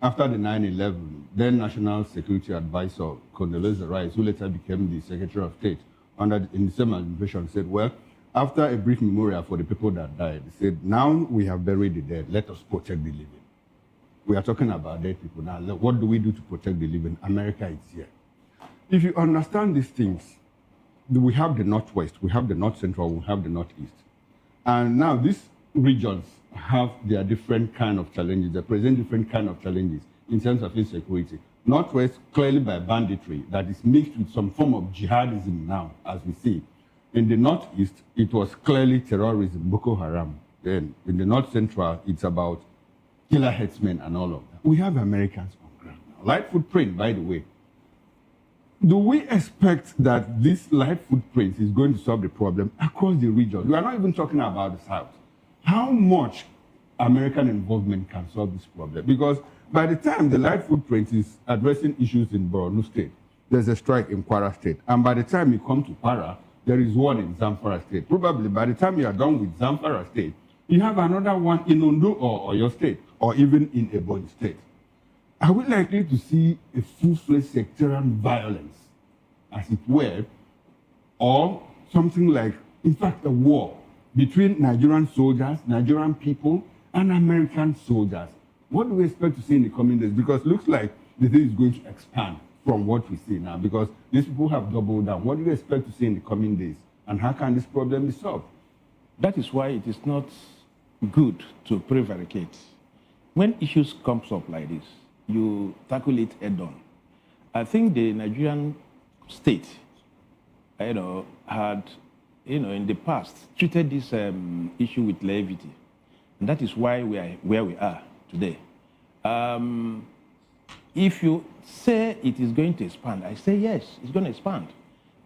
after the 9/11, then National Security Advisor Condoleezza Rice, who later became the Secretary of State in the same administration, said, well, after a brief memorial for the people that died, he said, now we have buried the dead, let us protect the living. We are talking about dead people now. What do we do to protect the living? America is here. If you understand these things, we have the Northwest, we have the North Central, we have the Northeast. And now these regions have their different kind of challenges. They present different kind of challenges in terms of insecurity. Northwest, clearly by banditry, that is mixed with some form of jihadism now, as we see. In the Northeast, it was clearly terrorism, Boko Haram. Then in the North Central, it's about killer headsmen and all of that. We have Americans on ground now. Light footprint, by the way. Do we expect that this light footprint is going to solve the problem across the region? We are not even talking about the South. How much American involvement can solve this problem? Because by the time the light footprint is addressing issues in Borno State, there's a strike in Kwara State. And by the time you come to Kwara, there is one in Zamfara State. Probably by the time you are done with Zamfara State, you have another one in Ondo or your state, or even in Ebonyi State. Are we likely to see a full-fledged sectarian violence, as it were, or something like, in fact, a war between Nigerian soldiers, Nigerian people, and American soldiers? What do we expect to see in the coming days? Because it looks like the thing is going to expand from what we see now, because these people have doubled down. What do we expect to see in the coming days? And how can this problem be solved? That is why it is not good to prevaricate. When issues come up like this, you tackle it head on. I think the Nigerian state, had, in the past, treated this issue with levity. And that is why we are where we are today. if you say it is going to expand, I say yes, it's going to expand.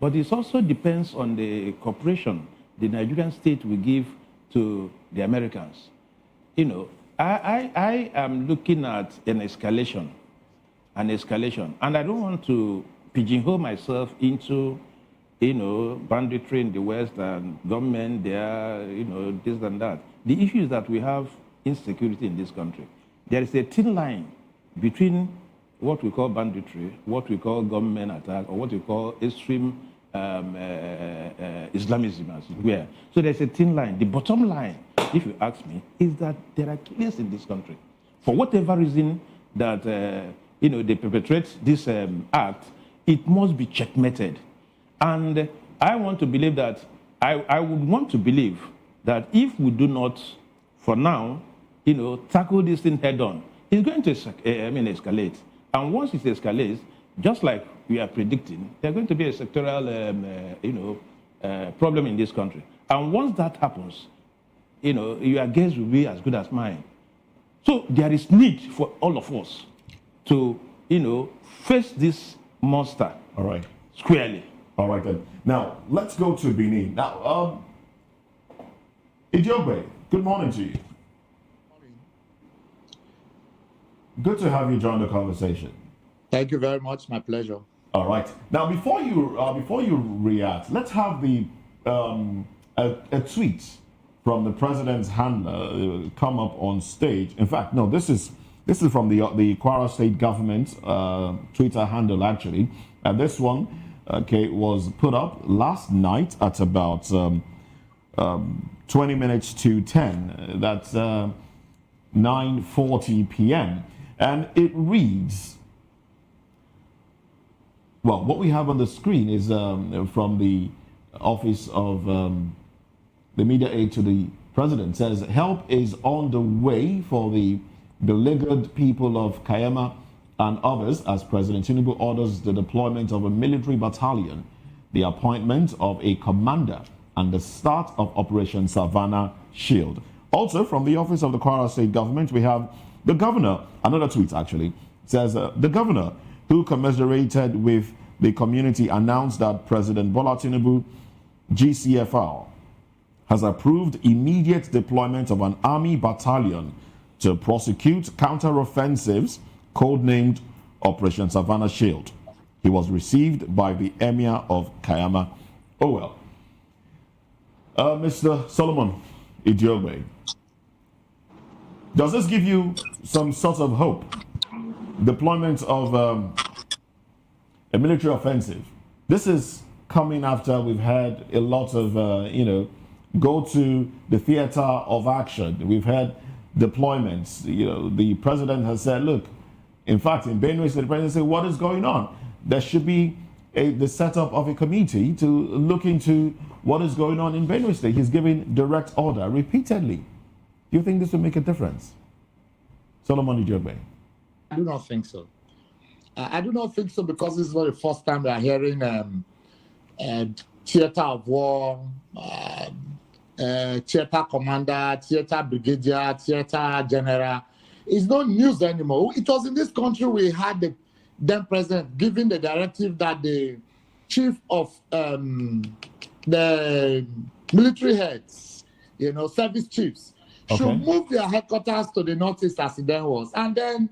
But it also depends on the cooperation the Nigerian state will give to the Americans. You know, I am looking at an escalation, and I don't want to pigeonhole myself into, you know, banditry in the West and government there, you know, this and that. The issue is that we have insecurity in this country. There is a thin line between what we call banditry, what we call government attack, or what we call extreme Islamism, as it were. So there's a thin line. The bottom line, if you ask me, is that there are killers in this country. For whatever reason that you know, they perpetrate this act, it must be checkmated. And I want to believe that, I would want to believe that if we do not, for now, you know, tackle this thing head on, it's going to escalate. And once it escalates, just like we are predicting, there's going to be a sectoral problem in this country. And once that happens, you know, your guess will be as good as mine. So there is need for all of us to, you know, face this monster. All right. Squarely. All right then. Now let's go to Benin. Now, Idiobe, good morning to you. Good to have you join the conversation. Thank you very much. My pleasure. All right. Now, before you react, let's have the a tweet from the president's handler come up on stage. In fact, no, this is from the Kwara State government Twitter handle actually, and this one was put up last night at about 20 minutes to 10. That's 9:40 p.m. and it reads. Well, what we have on the screen is from the Office of the Media Aid to the President. It says, help is on the way for the beleaguered people of Kayama and others as President Tinubu orders the deployment of a military battalion, the appointment of a commander, and the start of Operation Savannah Shield. Also, from the Office of the Kwara State Government, we have the governor, another tweet actually, says, the governor, who commiserated with the community, announced that President Bola Tinubu, GCFR, has approved immediate deployment of an army battalion to prosecute counteroffensives codenamed Operation Savannah Shield. He was received by the Emir of Kayama. Oh well. Mr. Solomon Idiobe, does this give you some sort of hope? Deployment of a military offensive. This is coming after we've had a lot of, go to the theater of action. We've had deployments. The president has said, look, in fact, in Benue State, the president said, what is going on? There should be the setup of a committee to look into what is going on in Benue State. He's giving direct order repeatedly. Do you think this will make a difference? Solomon Idiobe. I do not think so. I do not think so because this is not the first time we are hearing theater of war, theater commander, theater brigadier, theater general. It's not news anymore. It was in this country we had the then president giving the directive that the chief of the military heads, service chiefs, should move their headquarters to the northeast as it then was. And then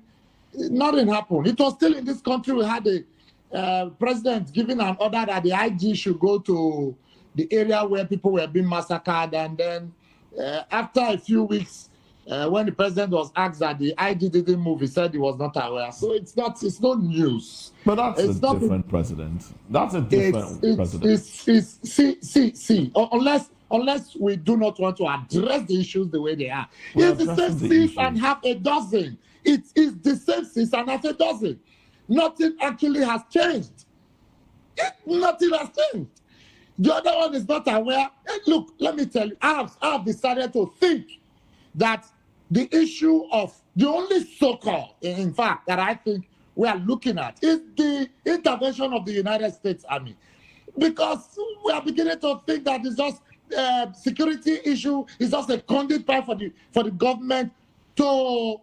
nothing happened. It was still in this country we had the president giving an order that the IG should go to the area where people were being massacred. And then after a few weeks, when the president was asked that the IG didn't move, he said he was not aware. So it's not news. But that's a different president. That's a different president. See. Unless we do not want to address the issues the way they are. It's the same thief and half a dozen. It is the same thief and half a dozen. Nothing actually has changed. Nothing has changed. The other one is not aware. Look, let me tell you, I have decided to think that the issue of the only so-called, in fact, that I think we are looking at is the intervention of the United States Army. Because we are beginning to think that it's just security issue, is just a conduit pipe for the government to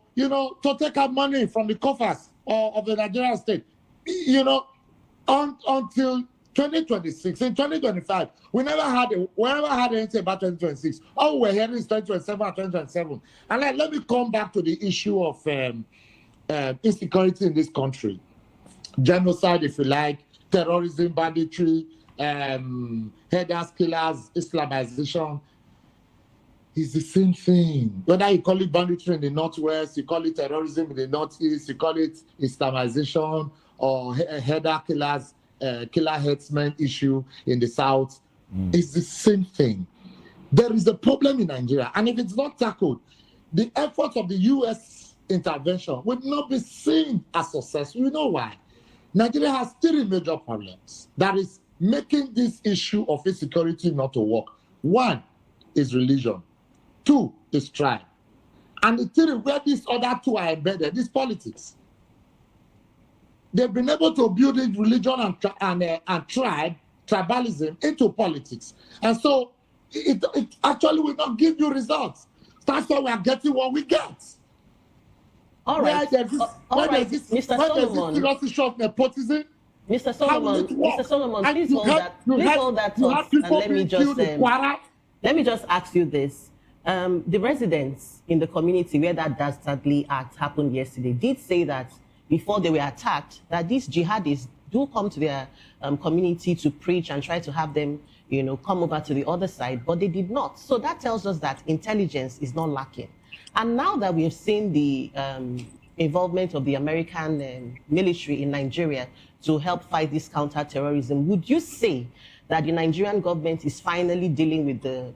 take out money from the coffers of the Nigerian state. You know, until 2026, in 2025, we never had anything about 2026. All we're hearing is 2027 and 2027. And let me come back to the issue of insecurity in this country. Genocide, if you like, terrorism, banditry, headers, killers, Islamization. It's the same thing. Whether you call it banditry in the Northwest, you call it terrorism in the Northeast, you call it Islamization or header killers, killer headsmen issue in the South. It's the same thing. There is a problem in Nigeria, and if it's not tackled, the efforts of the U.S. intervention will not be seen as successful. You know why? Nigeria has three major problems that is making this issue of insecurity not to work. One is religion. Two is tribe. And the three, where these other two are embedded, is politics. They've been able to build in religion and tribalism into politics. And so it actually will not give you results. That's why we are getting what we get. All right. Mr. Solomon. Serious issue of nepotism. Mr. Solomon, please hold that thought, and let me just ask you this. The residents in the community where that dastardly act happened yesterday did say that before they were attacked, that these jihadists do come to their community to preach and try to have them, come over to the other side, but they did not. So that tells us that intelligence is not lacking. And now that we have seen the involvement of the American military in Nigeria to help fight this counter-terrorism, would you say that the Nigerian government is finally dealing with the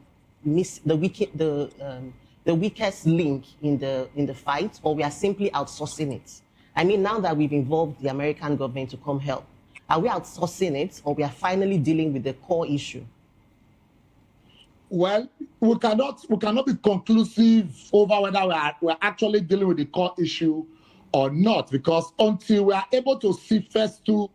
weakest link in the fight, or we are simply outsourcing it? I mean, now that we've involved the American government to come help, are we outsourcing it, or we are finally dealing with the core issue? Well, we cannot be conclusive over whether we're actually dealing with the core issue or not, because until we are able to see first two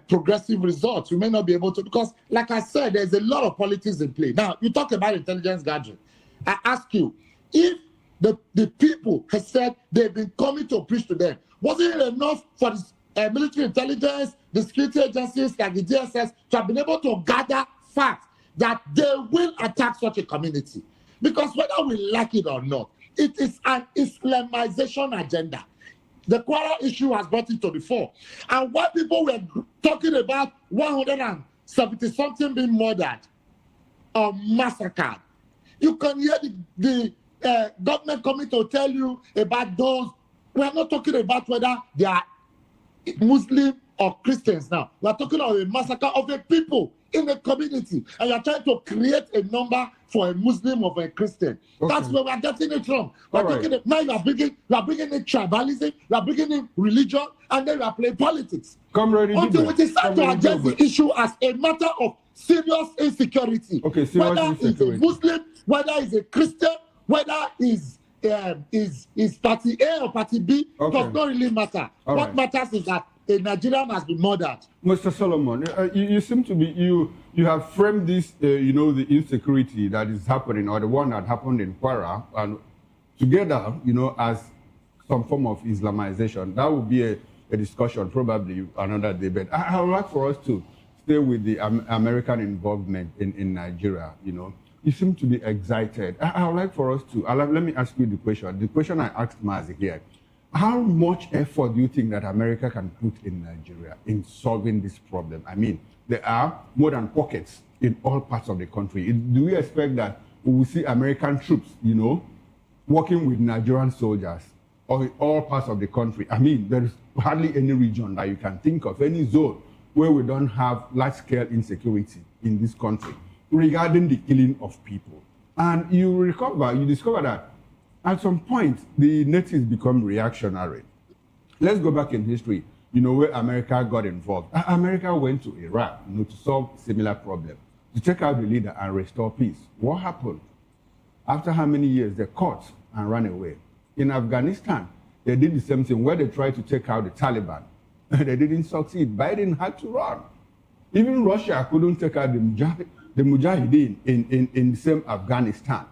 progressive results, we may not be able to, because like I said, there's a lot of politics in play. Now, you talk about intelligence gathering. I ask you, if the people have said they've been coming to preach to them, wasn't it enough for the military intelligence, the security agencies like the DSS to have been able to gather facts that they will attack such a community? Because whether we like it or not, it is an Islamization agenda. The Kwara issue has brought it to the fore. And while people were talking about 170-something being murdered or massacred, you can hear the government coming to tell you about those. We are not talking about whether they are Muslim or Christians now. We are talking about a massacre of a people in a community, and you are trying to create a number for a Muslim or for a Christian. Okay. That's where we are getting it wrong. Now you are bringing in tribalism, you are bringing in religion, and then you are playing politics. Until we decide to address the issue as a matter of serious insecurity. Okay, whether it's a Muslim, whether it's a Christian, whether is party A or party B, does not really matter. What matters is that a Nigerian has been murdered. Mr. Solomon, you seem to be, you have framed this, the insecurity that is happening, or the one that happened in Kwara, and together, as some form of Islamization. That would be a discussion, probably another debate. I would like for us to stay with the American involvement in Nigeria, You seem to be excited. I would like for us to, let me ask you the question. The question I asked Mazi here. How much effort do you think that America can put in Nigeria in solving this problem? I mean, there are more than pockets in all parts of the country. Do we expect that we will see American troops, working with Nigerian soldiers or in all parts of the country? I mean, there is hardly any region that you can think of, any zone where we don't have large-scale insecurity in this country regarding the killing of people. And you discover that at some point, the natives become reactionary. Let's go back in history, where America got involved. America went to Iraq, to solve similar problems, to take out the leader and restore peace. What happened? After how many years? They caught and ran away. In Afghanistan, they did the same thing where they tried to take out the Taliban. They didn't succeed. Biden had to run. Even Russia couldn't take out the Mujahideen in the same Afghanistan.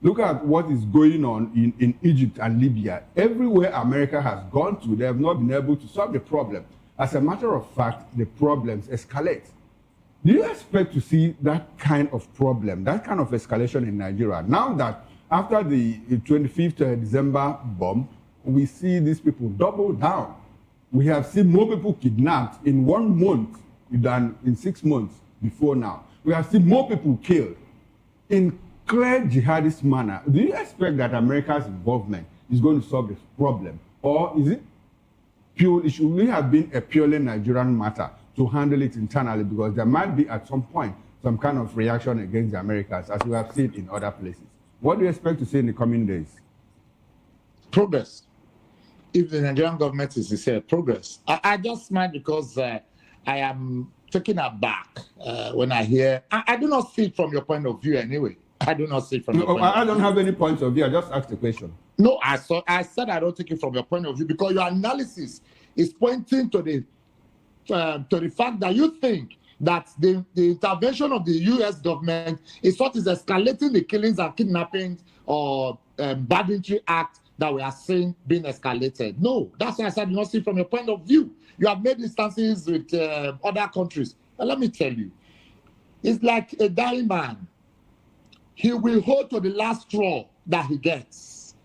Look at what is going on in Egypt and Libya. Everywhere America has gone to, they have not been able to solve the problem. As a matter of fact, the problems escalate. Do you expect to see that kind of problem, that kind of escalation in Nigeria? Now that after the 25th December bomb, we see these people double down. We have seen more people kidnapped in 1 month than in 6 months before now. We have seen more people killed in clear jihadist manner. Do you expect that America's involvement is going to solve this problem? Or is it pure, it should really have been a purely Nigerian matter to handle it internally, because there might be at some point some kind of reaction against the Americans, as we have seen in other places. What do you expect to see in the coming days? Progress. If the Nigerian government is sincere, progress. I just smile because I am taken aback when I hear. I do not see it from your point of view anyway. I do not see it from your point of view. I don't have any points of view. I just asked the question. No, I said I don't take it from your point of view because your analysis is pointing to the fact that you think that the intervention of the U.S. government is what is escalating the killings and kidnappings or banditry act that we are seeing being escalated. No, that's why I said I do not see it from your point of view. You have made instances with other countries. But let me tell you, it's like a dying man. He will hold to the last straw that he gets.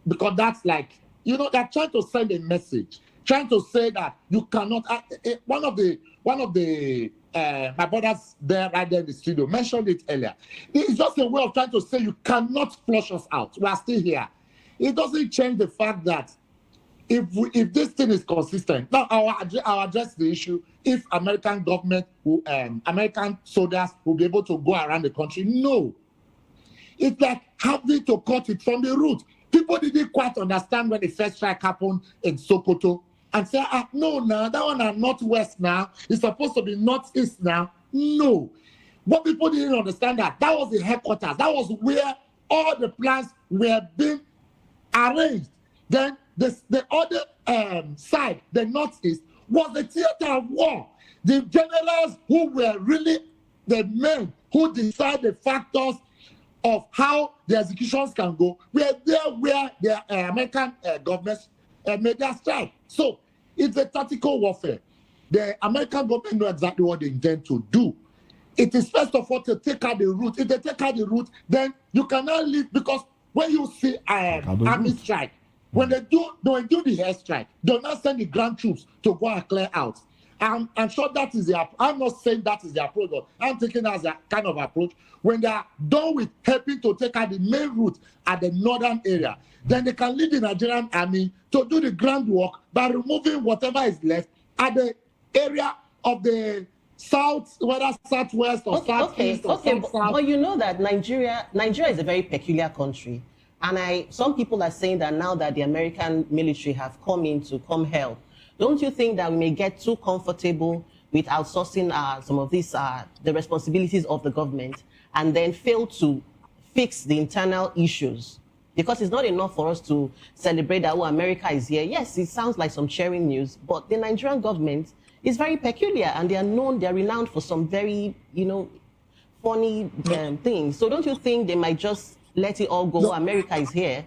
Because that's like, you know, they're trying to send a message, trying to say that you cannot. One of the my brothers there right there in the studio mentioned it earlier. It's just a way of trying to say you cannot flush us out. We are still here. It doesn't change the fact that if this thing is consistent, now I'll address the issue. If American government, American soldiers will be able to go around the country, no. It's like having to cut it from the root. People didn't quite understand when the first strike happened in Sokoto and say, no, now that one are northwest now. It's supposed to be northeast now. No. What people didn't understand that was the headquarters. That was where all the plans were being arranged. Then the other side, the northeast, was the theater of war. The generals who were really the men who decide the factors of how the executions can go were there where the American government made their strike. So it's a tactical warfare. The American government know exactly what they intend to do. It is first of all to take out the route. If they take out the route, then you cannot leave, because when you see army strike, when they do the air strike, they'll not send the ground troops to go and clear out. I'm sure that is I'm not saying that is the approach, but I'm taking as a kind of approach. When they are done with helping to take out the main route at the northern area, then they can lead the Nigerian army to do the groundwork by removing whatever is left at the area of the south, whether southwest or southeast or south. But you know that Nigeria is a very peculiar country. And some people are saying that now that the American military have come in to come help, don't you think that we may get too comfortable with outsourcing some of these the responsibilities of the government, and then fail to fix the internal issues? Because it's not enough for us to celebrate that, America is here. Yes, it sounds like some cheering news, but the Nigerian government is very peculiar, and they are renowned for some very, funny things. So don't you think they might just let it all go? No. America is here.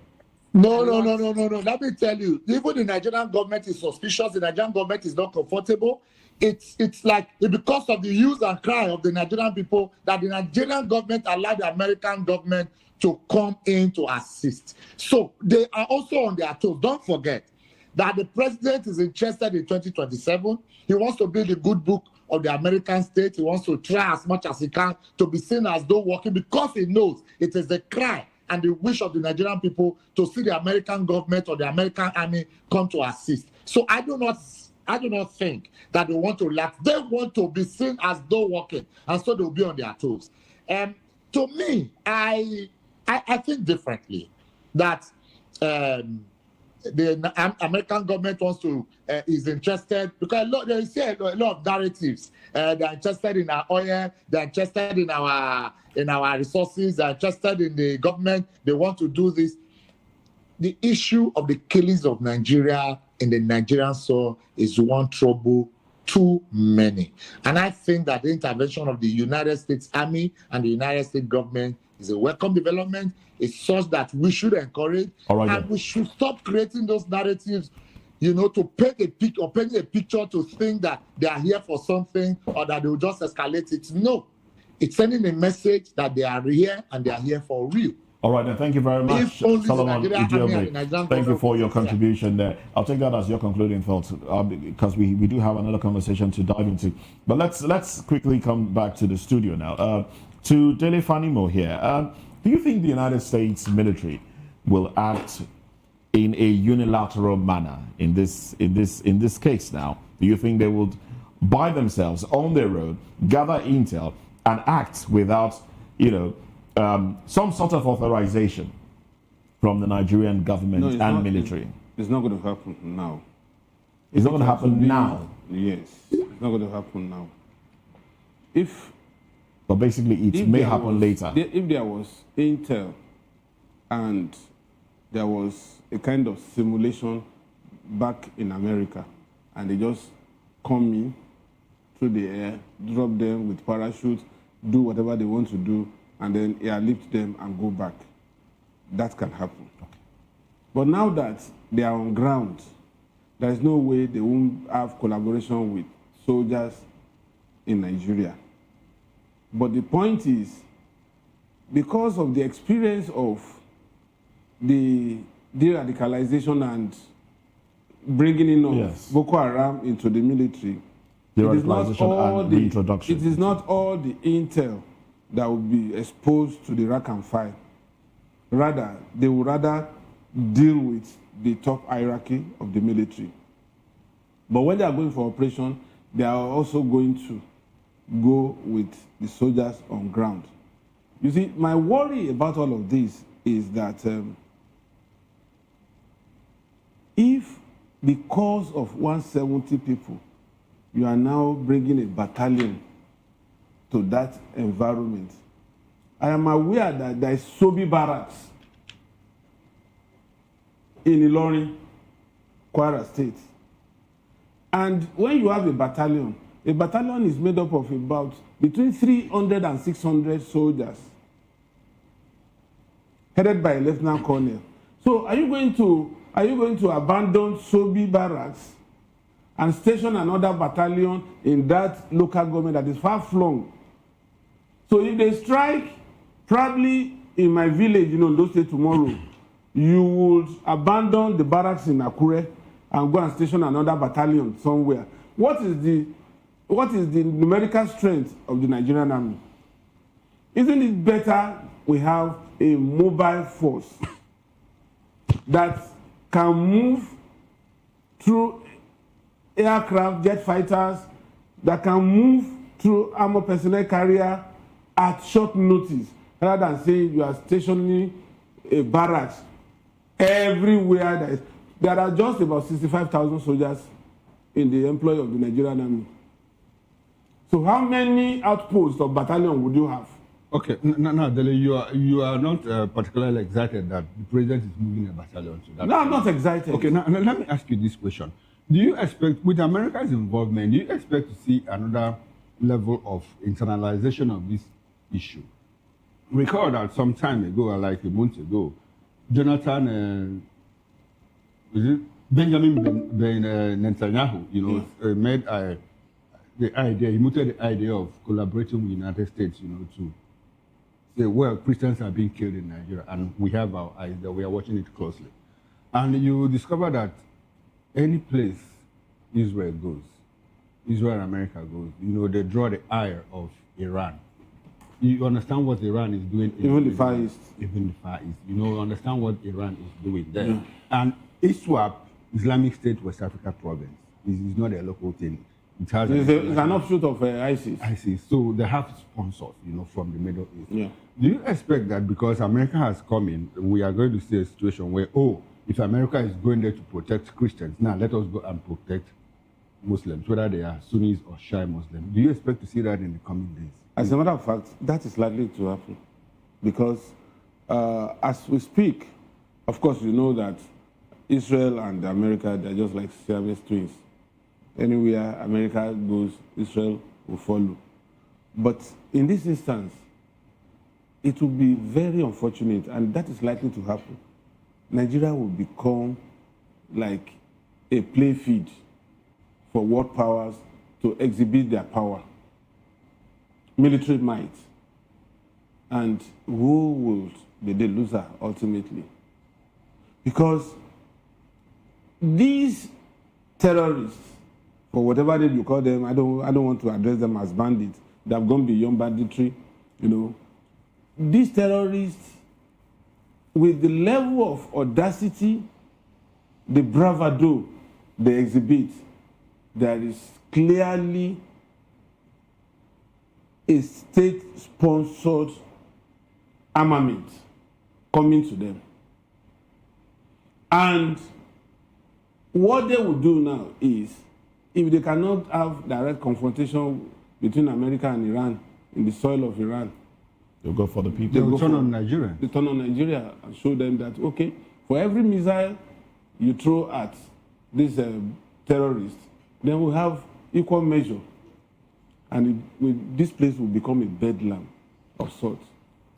No. Let me tell you, even the Nigerian government is suspicious. The Nigerian government is not comfortable. It's like because of the hue and cry of the Nigerian people that the Nigerian government allowed the American government to come in to assist. So they are also on their toes. Don't forget that the president is interested in 2027. He wants to build a good book of the American state. He wants to try as much as he can to be seen as though working, because he knows it is the cry and the wish of the Nigerian people to see the American government or the American army come to assist. So I do not think that they want to lack. They want to be seen as though working, and so they'll be on their toes. To me, I think differently. That the American government wants to is interested, because they say a lot of narratives. They're interested in our oil. They're interested in our resources. They're interested in the government. They want to do this. The issue of the killings of Nigeria in the Nigerian soil is one trouble too many. And I think that the intervention of the United States Army and the United States government It's a welcome development. It's such that we should encourage, and we should stop creating those narratives, to paint a picture to think that they are here for something or that they will just escalate it. No, it's sending a message that they are here and they are here for real. All right, then. Thank you very much, Solomon Idiobe. Thank you for your contribution there. I'll take that as your concluding thoughts because we do have another conversation to dive into. But let's quickly come back to the studio now. To Dele Fanimo here. Do you think the United States military will act in a unilateral manner in this case now? Do you think they would by themselves on their own gather intel and act without some sort of authorization from the Nigerian government and military? It's not going to happen now. It's not going to happen now? Yes, it's not going to happen now. But basically, it may happen later. If there was intel and there was a kind of simulation back in America, and they just come in through the air, drop them with parachutes, do whatever they want to do, and then airlift them and go back. That can happen. Okay. But now that they are on ground, there is no way they won't have collaboration with soldiers in Nigeria. But the point is, because of the experience of the de-radicalization and bringing in of Boko Haram into the military, it is not all the introduction. It is not all the intel that will be exposed to the rack and file. Rather, they will deal with the top hierarchy of the military. But when they are going for operation, they are also going to go with the soldiers on ground. You see, my worry about all of this is that if because of 170 people, you are now bringing a battalion to that environment, I am aware that there is Sobi barracks in Ilorin, Kwara State. And when you have a battalion is made up of about between 300 and 600 soldiers, headed by a lieutenant colonel. So are you going to abandon Sobi barracks and station another battalion in that local government that is far flung? So if they strike, probably in my village, those days tomorrow, you would abandon the barracks in Akure and go and station another battalion somewhere. What is the numerical strength of the Nigerian army? Isn't it better we have a mobile force that can move through aircraft, jet fighters, that can move through armored personnel carrier at short notice, rather than saying you are stationing a barracks everywhere? There are just about 65,000 soldiers in the employ of the Nigerian army. So how many outposts or battalion would you have? Okay, now, Dele, you are not particularly excited that the president is moving a battalion to that. No, I'm not excited. Okay, now let me ask you this question. Do you expect, with America's involvement, do you expect to see another level of internalization of this issue? Recall that some time ago, like a month ago, Jonathan, Benjamin Netanyahu, made he mooted the idea of collaborating with the United States, to say, well, Christians are being killed in Nigeria, and we have our eyes that we are watching it closely. And you discover that any place Israel and America goes, they draw the ire of Iran. You understand what Iran is doing? Even the Far East. Even the Far East. You understand what Iran is doing there. Yeah. And Iswap, Islamic State West Africa province, is not a local thing. It's an offshoot of ISIS. ISIS. So they have sponsors, from the Middle East. Yeah. Do you expect that because America has come in, we are going to see a situation where, if America is going there to protect Christians, now let us go and protect Muslims, whether they are Sunnis or Shia Muslims. Do you expect to see that in the coming days? As a matter of fact, that is likely to happen. Because as we speak, of course, you know that Israel and America, they're just like Siamese twins. Anywhere America goes, Israel will follow. But in this instance, it will be very unfortunate, and that is likely to happen. Nigeria will become like a play field for world powers to exhibit their power, military might, and who will be the loser ultimately? Because these terrorists, for whatever name you call them, I don't want to address them as bandits. They have gone beyond banditry, you know. These terrorists, with the level of audacity, the bravado they exhibit, there is clearly a state-sponsored armament coming to them. And what they will do now is, if they cannot have direct confrontation between America and Iran in the soil of Iran, they'll go for the people. They'll turn on Nigeria. They turn on Nigeria and show them that, okay, for every missile you throw at these terrorists, then we'll have equal measure. And this place will become a bedlam of sorts.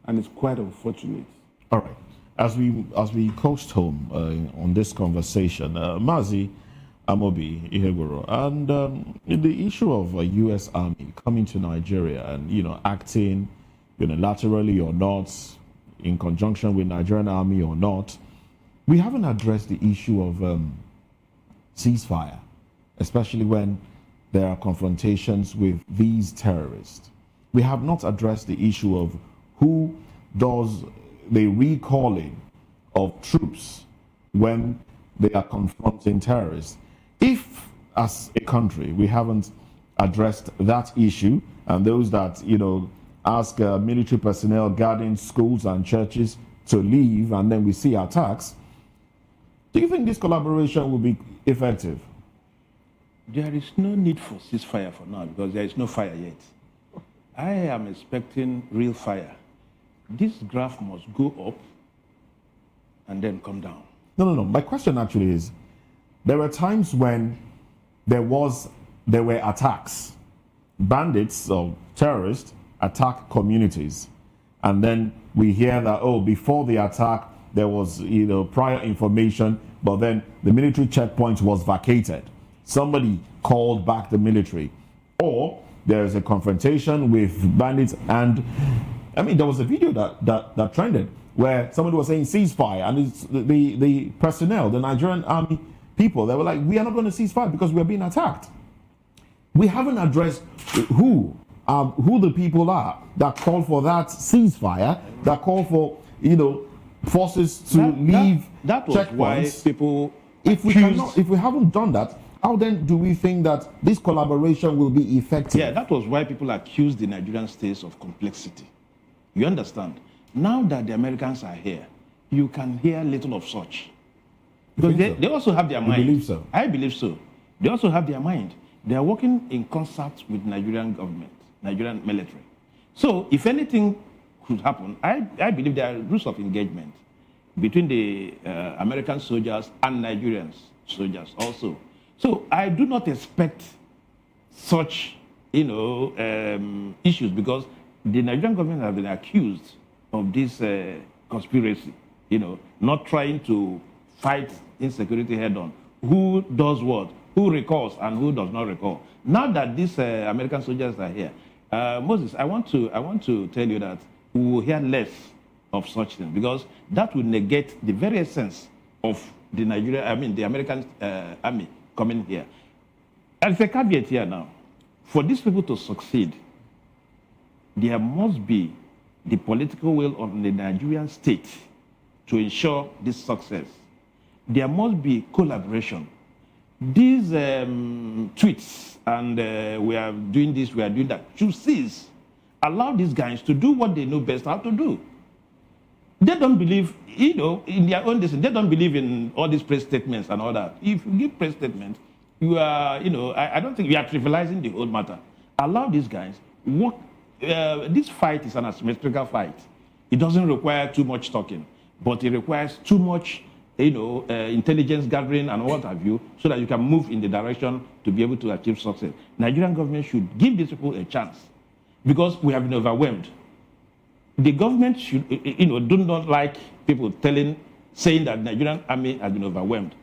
And it's quite unfortunate. All right. As we coast home on this conversation, Mazi Amobi Ihegoro, and the issue of a U.S. Army coming to Nigeria and, you know, acting unilaterally or not, in conjunction with Nigerian Army or not, we haven't addressed the issue of ceasefire, especially when there are confrontations with these terrorists. We have not addressed the issue of who does the recalling of troops when they are confronting terrorists. If, as a country, we haven't addressed that issue, and those that, you know, ask military personnel guarding schools and churches to leave, and then we see attacks, do you think this collaboration will be effective? There is no need for ceasefire for now because there is no fire yet. I am expecting real fire. This graph must go up and then come down. No. My question actually is, there were times when there were attacks. Bandits or terrorists attack communities. And then we hear that, oh, before the attack, there was, you know, prior information, but then the military checkpoint was vacated. Somebody called back the military. Or there's a confrontation with bandits, and I mean, there was a video that trended where somebody was saying ceasefire, and it's the personnel, the Nigerian Army people, they were like, we are not going to cease fire because we are being attacked. We haven't addressed who the people are that call for that ceasefire, that call for, you know, forces to leave that was checkpoints. Why people if we haven't done that, how then do we think that this collaboration will be effective? Yeah, that was why people accused the Nigerian states of complexity. You understand? Now that the Americans are here, you can hear little of such. Because they also have their mind. You believe so? I believe so. They also have their mind. They are working in concert with Nigerian government, Nigerian military. So if anything could happen, I believe there are rules of engagement between the American soldiers and Nigerian soldiers also. So I do not expect such, you know, issues because the Nigerian government has been accused of this conspiracy, you know, not trying to fight insecurity head on. Who does what? Who recalls and who does not recall? Now that these American soldiers are here, Moses, I want to tell you that we will hear less of such things because that will negate the very essence of the American army coming here. And it's a caveat here now. For these people to succeed, there must be the political will of the Nigerian state to ensure this success. There must be collaboration. These tweets and we are doing this, we are doing that, should cease. Allow these guys to do what they know best how to do. They don't believe, you know, in their own decision, they don't believe in all these press statements and all that. If you give press statements, you are, you know, I don't think we are trivializing the whole matter. Allow these guys work. This fight is an asymmetrical fight. It doesn't require too much talking, but it requires too much, you know, intelligence gathering and what have you, so that you can move in the direction to be able to achieve success. Nigerian government should give these people a chance because we have been overwhelmed. the government should, do not like people saying that Nigerian army has been overwhelmed.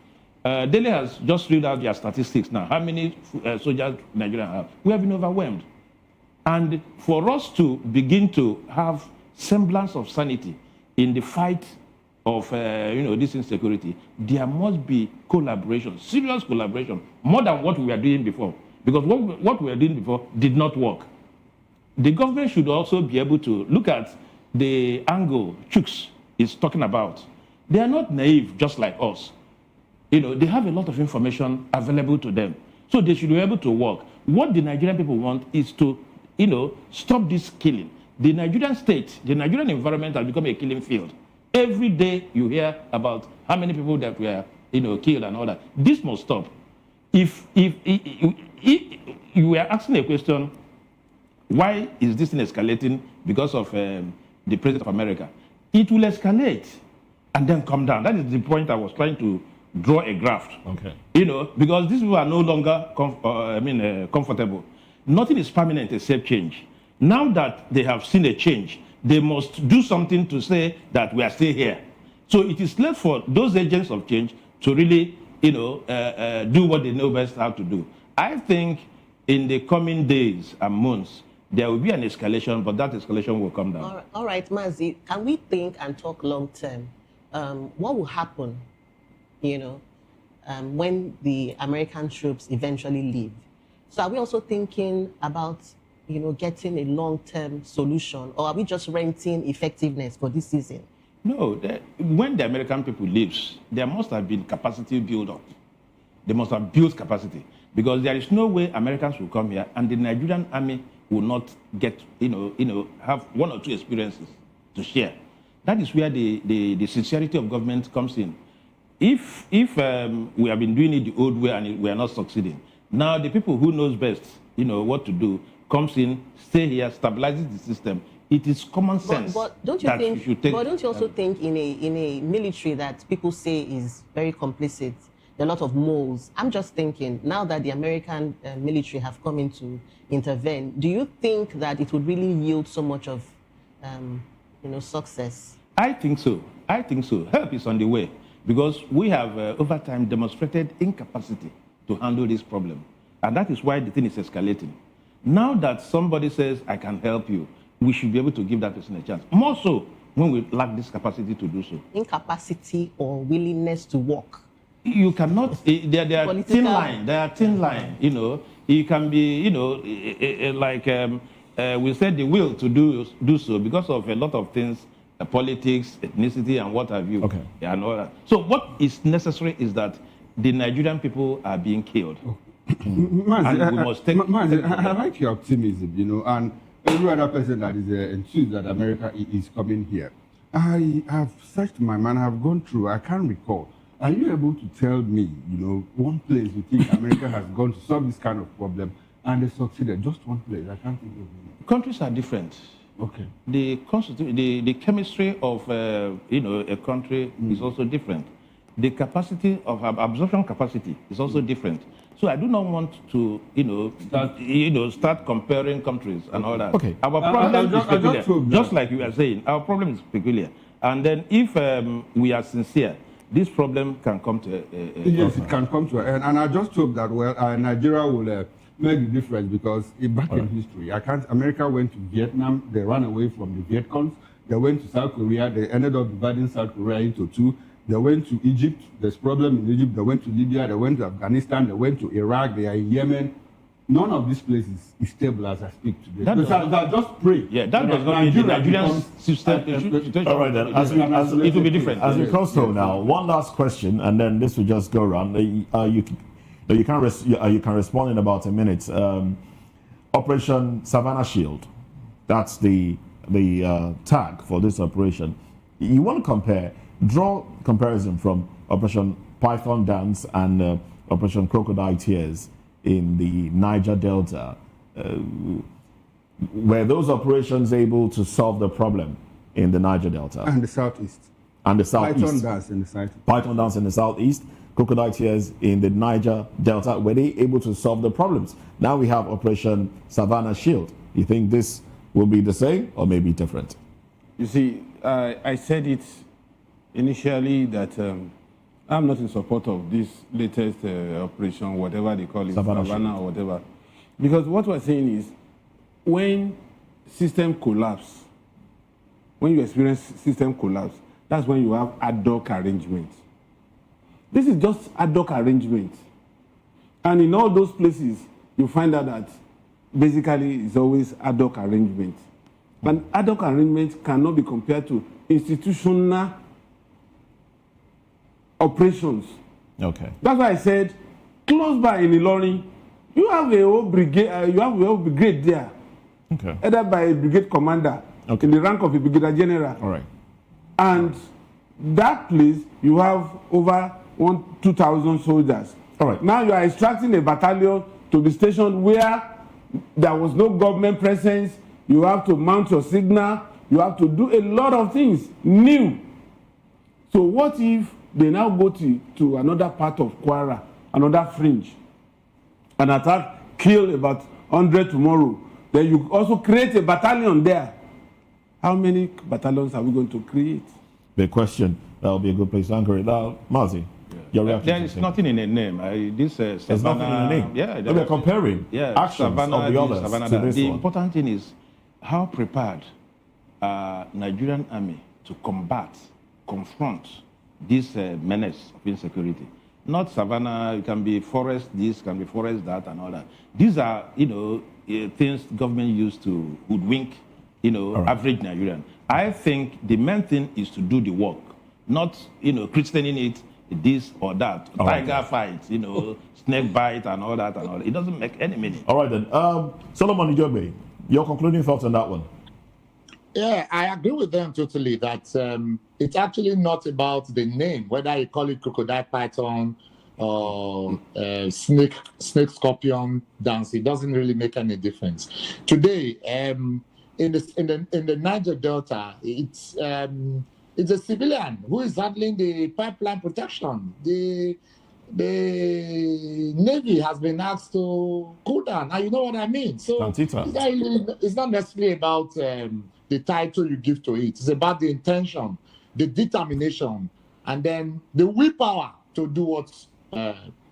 Delhi has just read out their statistics now. How many soldiers Nigeria have? We have been overwhelmed. And for us to begin to have semblance of sanity in the fight of this insecurity, there must be collaboration, serious collaboration, more than what we were doing before. Because what we were doing before did not work. The government should also be able to look at the angle Chooks is talking about. They are not naive, just like us. They have a lot of information available to them. So they should be able to work. What the Nigerian people want is to, stop this killing. The Nigerian state, the Nigerian environment has become a killing field. Every day you hear about how many people that were, killed and all that. This must stop. If you were asking a question, why is this thing escalating because of the President of America? It will escalate and then come down. That is the point I was trying to draw a graph. Okay. Because these people are no longer comfortable. Nothing is permanent except change. Now that they have seen a change, they must do something to say that we are still here. So it is left for those agents of change to really, do what they know best how to do. I think in the coming days and months, there will be an escalation, but that escalation will come down. All right, Mazi, can we think and talk long term? What will happen, when the American troops eventually leave? So are we also thinking about, getting a long-term solution, or are we just renting effectiveness for this season? No, when the American people leave, there must have been capacity build-up. They must have built capacity, because there is no way Americans will come here and the Nigerian army will not get, have one or two experiences to share. That is where the sincerity of government comes in. If we have been doing it the old way and we are not succeeding, now the people who knows best, what to do, comes in, stay here, stabilizes the system. It is common sense. But don't you think? But don't you also think in a military that people say is very complicit? There are a lot of moles. I'm just thinking now that the American military have come in to intervene. Do you think that it would really yield so much of, success? I think so. Help is on the way, because we have over time demonstrated incapacity to handle this problem, and that is why the thing is escalating. Now that somebody says, I can help you, we should be able to give that person a chance. More so when we lack this capacity to do so. Incapacity or willingness to work. You cannot, there are thin line, You can be, we said the will to do so because of a lot of things, politics, ethnicity, and what have you. Okay. And all that. So what is necessary is that the Nigerian people are being killed. Mazi, we must take. Mazi, I like your optimism, and every other person that is enthused that America is coming here. I have searched my mind, I have gone through, I can't recall. Are you able to tell me, one place you think America has gone to solve this kind of problem and they succeeded? Just one place, I can't think of it. Countries are different. Okay. The chemistry of a country is also different. The capacity of absorption capacity is also different. So I do not want to, start comparing countries and all that. Okay. Our problem is peculiar. Just like you are saying, our problem is peculiar. And then if we are sincere, this problem can come to yes, it can come to an end. And I just hope that Nigeria will make the difference, because back in history, America went to Vietnam, they ran away from the Viet Congs, they went to South Korea, they ended up dividing South Korea into two. They went to Egypt, there's problem in Egypt, they went to Libya, they went to Afghanistan, they went to Iraq, they are in Yemen. None of these places is stable as I speak today. That just pray. Yeah, that does not mean the Nigerian system. All right, then. It will be different. As we close now, one last question, and then this will just go around. You can respond in about a minute. Operation Savannah Shield, that's the tag for this operation. You want to draw comparison from Operation Python Dance and Operation Crocodile Tears in the Niger Delta. Were those operations able to solve the problem in the Niger Delta? And the Southeast. And the Southeast. Python Dance in the Southeast. Python Dance in the Southeast. Crocodile Tears in the Niger Delta. Were they able to solve the problems? Now we have Operation Savannah Shield. You think this will be the same or maybe different? You see, I said it initially that I'm not in support of this latest operation, whatever they call it, Savannah or whatever. Because what we're saying is, when system collapse, when you experience system collapse, that's when you have ad hoc arrangements. This is just ad hoc arrangements. And in all those places, you find out that basically it's always ad hoc arrangements. And ad hoc arrangements cannot be compared to institutional operations. Okay. That's why I said, close by in Ilorin, you have a whole brigade, there. Okay. Either by a brigade commander, in the rank of a brigadier general. All right. And that place, you have over 2,000 soldiers. All right. Now you are extracting a battalion to be stationed where there was no government presence. You have to mount your signal. You have to do a lot of things new. So what if they now go to another part of Kwara, another fringe, and attack, kill about 100 tomorrow? Then you also create a battalion there. How many battalions are we going to create? Big question. That'll be a good place to anchor it. Now, Mazi, your reaction? There is nothing in a name. This Savannah, there's nothing in a name. Yeah, we're comparing actions Savannah, of the others to this the one. important thing is how prepared Nigerian army to confront this menace of insecurity. Not Savannah. It can be forest this, can be forest that, and all that. These are, things government use to hoodwink, average Nigerian. I think the main thing is to do the work, not, christening it this or that. Tiger fight, snake bite and all that and all that. It doesn't make any meaning. All right then. Solomon Ijobe, your concluding thoughts on that one? Yeah, I agree with them totally that it's actually not about the name, whether you call it crocodile python or snake scorpion dance. It doesn't really make any difference. Today, in the Niger Delta, it's a civilian who is handling the pipeline protection. The Navy has been asked to cool down. Now you know what I mean. So it's not necessarily about the title you give to it. It's about the intention, the determination, and then the willpower to do what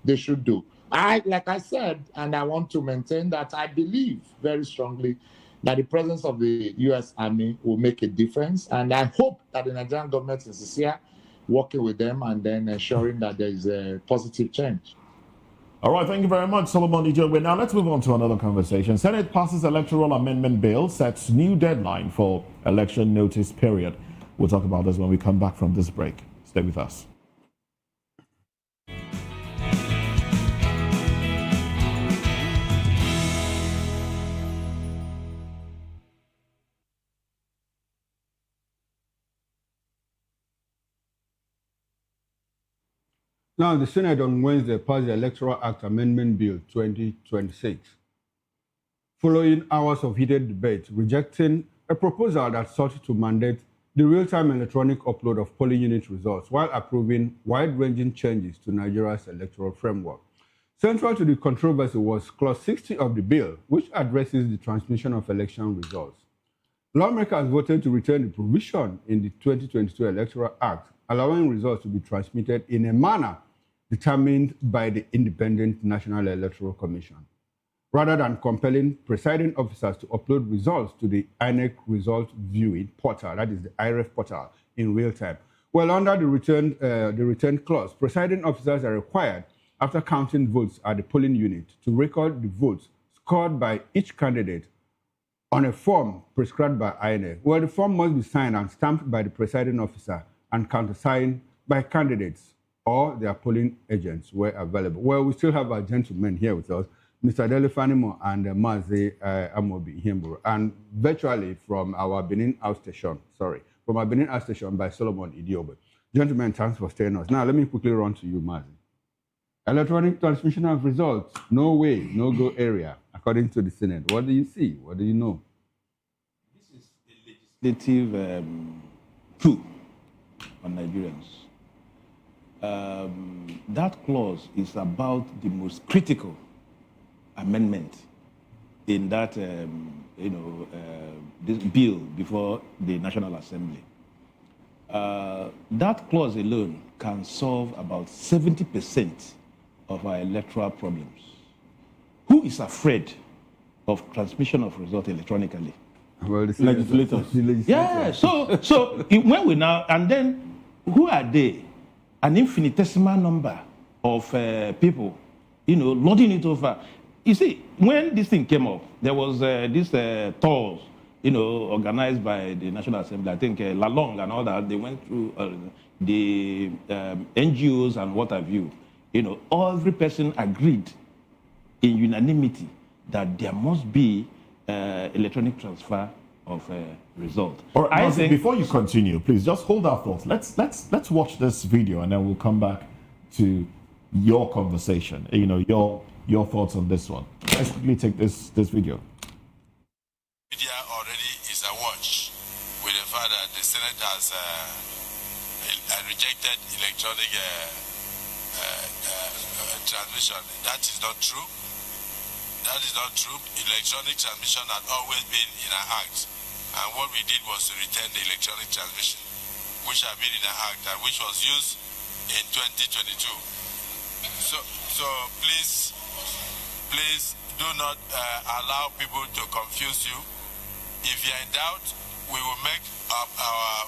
they should do. Like I said, and I want to maintain that I believe very strongly that the presence of the U.S. Army will make a difference, and I hope that the Nigerian government is sincere, working with them and then ensuring that there is a positive change. All right, thank you very much, Solomon Ijobe. Now let's move on to another conversation. Senate passes Electoral Amendment Bill, sets new deadline for election notice period. We'll talk about this when we come back from this break. Stay with us. Now, the Senate on Wednesday passed the Electoral Act Amendment Bill 2026, following hours of heated debate, rejecting a proposal that sought to mandate the real-time electronic upload of polling unit results while approving wide-ranging changes to Nigeria's electoral framework. Central to the controversy was Clause 60 of the bill, which addresses the transmission of election results. Lawmakers voted to return the provision in the 2022 Electoral Act, allowing results to be transmitted in a manner determined by the Independent National Electoral Commission, rather than compelling presiding officers to upload results to the INEC result viewing portal, that is the IREF portal, in real time. Well, under the return clause, presiding officers are required, after counting votes at the polling unit, to record the votes scored by each candidate on a form prescribed by INEC. Well, the form must be signed and stamped by the presiding officer and countersigned by candidates or their polling agents were available. Well, we still have our gentlemen here with us, Mr. Delefanimo and Mazi Amobi Himburu, and virtually from our Benin outstation, by Solomon Idiobe. Gentlemen, thanks for staying us. Now, let me quickly run to you, Mazi. Electronic transmission of results, no way, no go area, according to the Senate. What do you see? What do you know? This is a legislative coup on Nigerians. That clause is about the most critical amendment in that, this bill before the National Assembly. That clause alone can solve about 70% of our electoral problems. Who is afraid of transmission of results electronically? Well, legislators. Yeah, so when we now, and then who are they? An infinitesimal number of people, loading it over. You see, when this thing came up, there was this tours, organized by the National Assembly. I think Lalong and all that, they went through the NGOs and what have you. Every person agreed in unanimity that there must be electronic transfer of result. Or I think before you continue, please just hold our thoughts. Let's watch this video and then we'll come back to your conversation. Your thoughts on this one. Let's quickly take this video. Media already is awash with the fact that the Senate has rejected electronic transmission. That is not true. That is not true. Electronic transmission had always been in our act. And what we did was to return the electronic transmission, which had been in our act and which was used in 2022. So please do not allow people to confuse you. If you are in doubt, we will make up our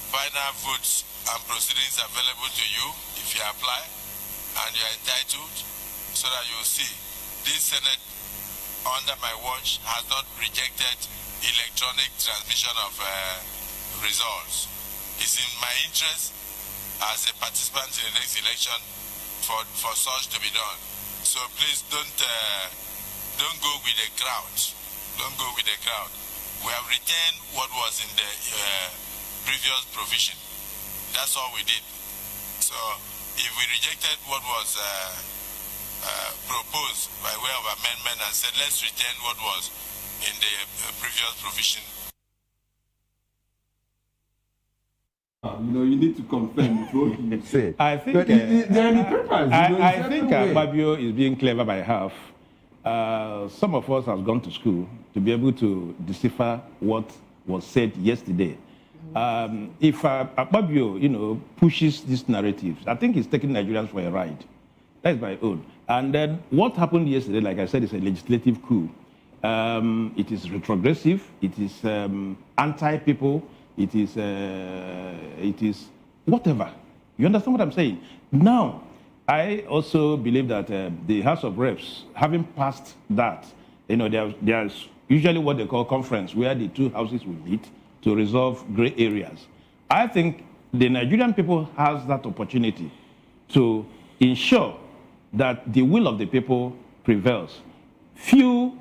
final votes and proceedings available to you if you apply and you are entitled, so that you will see this Senate under my watch has not rejected electronic transmission of results. It's in my interest as a participant in the next election for such to be done. So please don't go with the crowd. Don't go with the crowd. We have retained what was in the previous provision. That's all we did. So if we rejected what was proposed by way of amendment and said, let's retain what was in the previous provision. You need to confirm before you say. I think I think Babio is being clever by half. Some of us have gone to school to be able to decipher what was said yesterday. If Babio, pushes these narratives, I think he's taking Nigerians for a ride. That's my own. And then what happened yesterday, like I said, is a legislative coup. It is retrogressive. It is anti-people. It is whatever. You understand what I'm saying? Now, I also believe that the House of Reps, having passed that, there's usually what they call conference, where the two houses will meet to resolve gray areas. I think the Nigerian people has that opportunity to ensure that the will of the people prevails. Few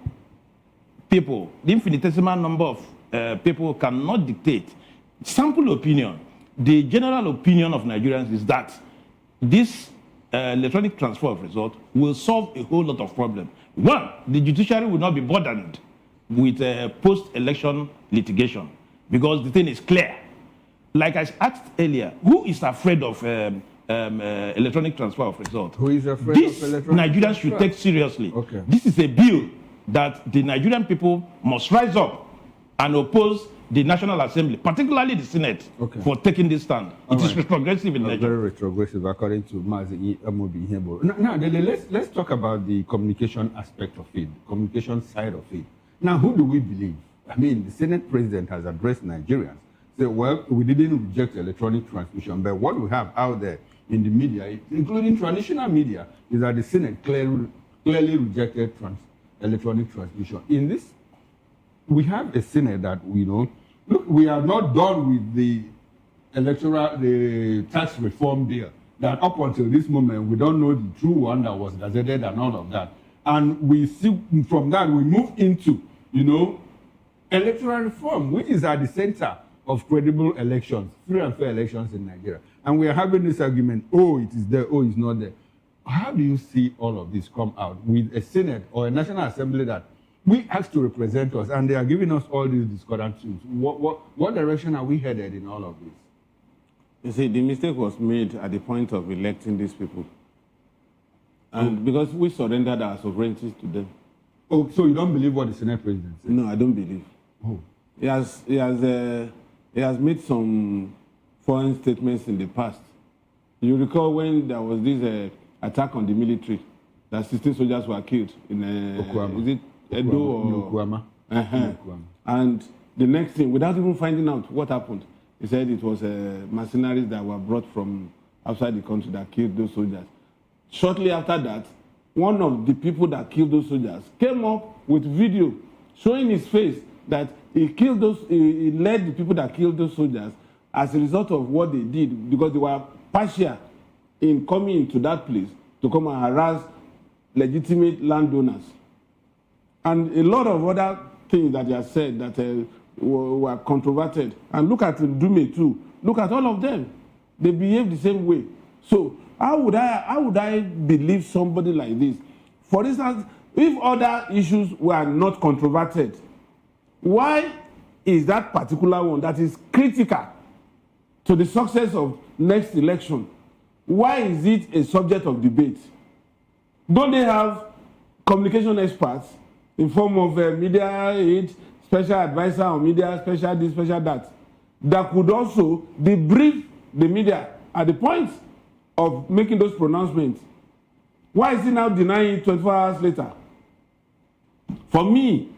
people, the infinitesimal number of people cannot dictate. Sample opinion. The general opinion of Nigerians is that this electronic transfer of result will solve a whole lot of problems. One, the judiciary will not be burdened with post-election litigation because the thing is clear. Like I asked earlier, who is afraid of electronic transfer of result? Who is afraid this of electronic Nigerians transfer? should take seriously. Okay. This is a bill that the Nigerian people must rise up and oppose the National Assembly, particularly the Senate, for taking this stand. It is retrogressive in Nigeria. Very retrogressive, according to Mazi Amobi Hebo. Now, let's talk about the communication aspect of it, the communication side of it. Now, who do we believe? I mean, the Senate President has addressed Nigerians. Say, well, we didn't reject electronic transmission, but what we have out there in the media, including traditional media, is that the Senate clearly rejected electronic transmission. In this, we have a Senate that look, we are not done with the tax reform bill. That up until this moment, we don't know the true one that was gazetted and all of that. And we see from that, we move into, electoral reform, which is at the center of credible elections, free and fair elections in Nigeria. And we are having this argument, oh, it is there, oh, it's not there. How do you see all of this come out with a Senate or a National Assembly that we ask to represent us, and they are giving us all these discordant tunes? What direction are we headed in all of this? You see, the mistake was made at the point of electing these people. And because we surrendered our sovereignty to them. Oh, so you don't believe what the Senate President said? No, I don't believe. Oh. He has made some foreign statements in the past. You recall when there was this attack on the military, that 16 soldiers were killed in is it Edo or Okwama? And the next thing, without even finding out what happened, he said it was mercenaries that were brought from outside the country that killed those soldiers. Shortly after that, one of the people that killed those soldiers came up with video showing his face that he led the people that killed those soldiers as a result of what they did, because they were partial in coming into that place to come and harass legitimate landowners. And a lot of other things that they have said that were controverted. And look at Dume too. Look at all of them. They behave the same way. So how would I believe somebody like this? For instance, if other issues were not controverted, why is that particular one that is critical to the success of next election, why is it a subject of debate? Don't they have communication experts in form of media aid, special advisor on media, special this, special that could also debrief the media at the point of making those pronouncements? Why is he now denying it 24 hours later? For me,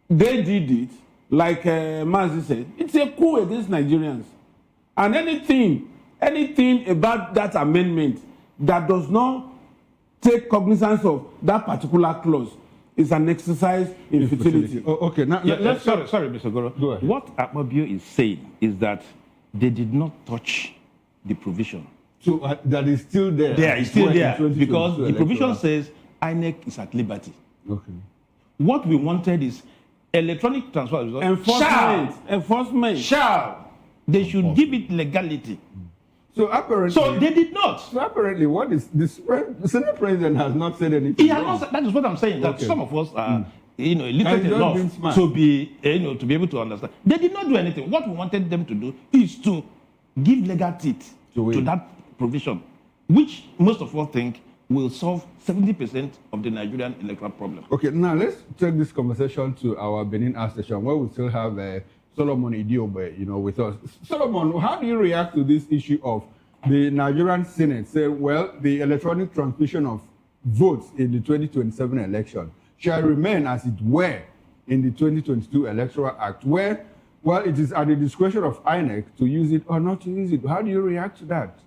they did it, like Mazi said, it's a coup against Nigerians. And anything about that amendment that does not take cognizance of that particular clause is an exercise in futility. Oh, okay, now sorry, Mr. Goro. Go ahead. What Akpabio is saying is that they did not touch the provision. So that is still there. Yeah, it's still there because the provision says INEC is at liberty. Okay. What we wanted is electronic transfer. Enforcement. Shall. They should give it legality. So apparently, so they did not. So apparently, what is this? The Senate President has not said anything. He has not said, that is what I'm saying. That some of us are, illiterate enough to be able to understand. They did not do anything. What we wanted them to do is to give legal teeth to that provision, which most of us think will solve 70% of the Nigerian electoral problem. Okay, now let's take this conversation to our Benin Air station, where we still have Solomon Idiobe, with us. Solomon, how do you react to this issue of the Nigerian Senate saying, well, the electronic transmission of votes in the 2027 election shall remain as it were in the 2022 Electoral Act, where, well, it is at the discretion of INEC to use it or not to use it. How do you react to that?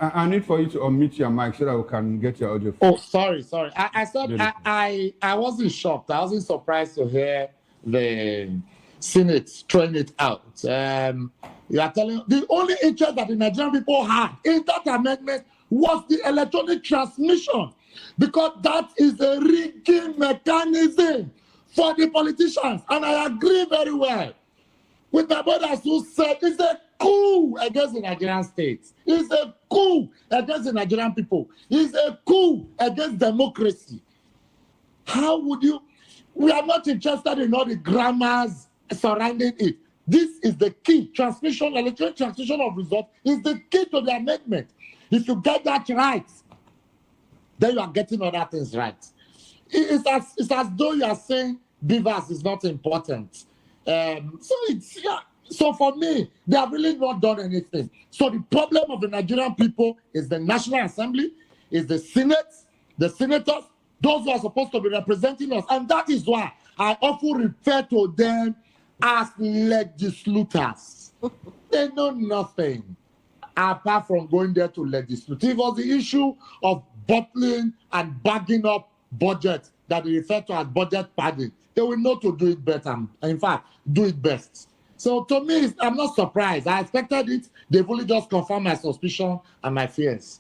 I need for you to unmute your mic so that we can get your audio. Oh, sorry. I said I wasn't shocked. I wasn't surprised to hear the Senate throwing it out. You are telling the only interest that the Nigerian people had in that amendment was the electronic transmission, because that is a rigging mechanism for the politicians. And I agree very well with my brothers who said it's a coup against the Nigerian state. It's a coup against the Nigerian people. It's a coup against democracy. How would you? We are not interested in all the grammars surrounding it. This is the key. Transmission, electronic transmission of results is the key to the amendment. If you get that right, then you are getting other things right. It's as though you are saying Beavers is not important. So for me, they have really not done anything. So the problem of the Nigerian people is the National Assembly, is the Senate, the senators, those who are supposed to be representing us. And that is why I often refer to them as legislators. They know nothing apart from going there to legislate. It was the issue of bottling and bagging up budget that they refer to as budget padding. They will know to do it better. In fact, do it best. So to me, I'm not surprised. I expected it. They've only just confirmed my suspicion and my fears.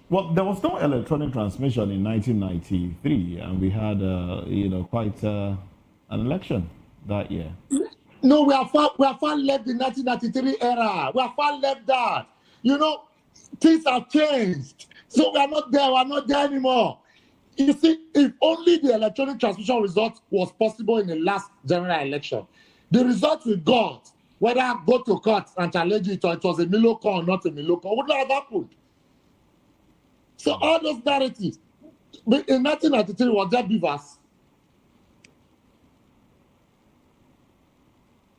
Well, there was no electronic transmission in 1993, and we had, quite an election that year. No, we are far left the 1993 era. We are far left that. Things have changed. So we are not there. We are not there anymore. You see, if only the electronic transmission result was possible in the last general election, the result we got whether I go to court and challenge it or it was a Miloko or not a Miloko, would not have happened. So all those narratives. In 1993, was there beavers?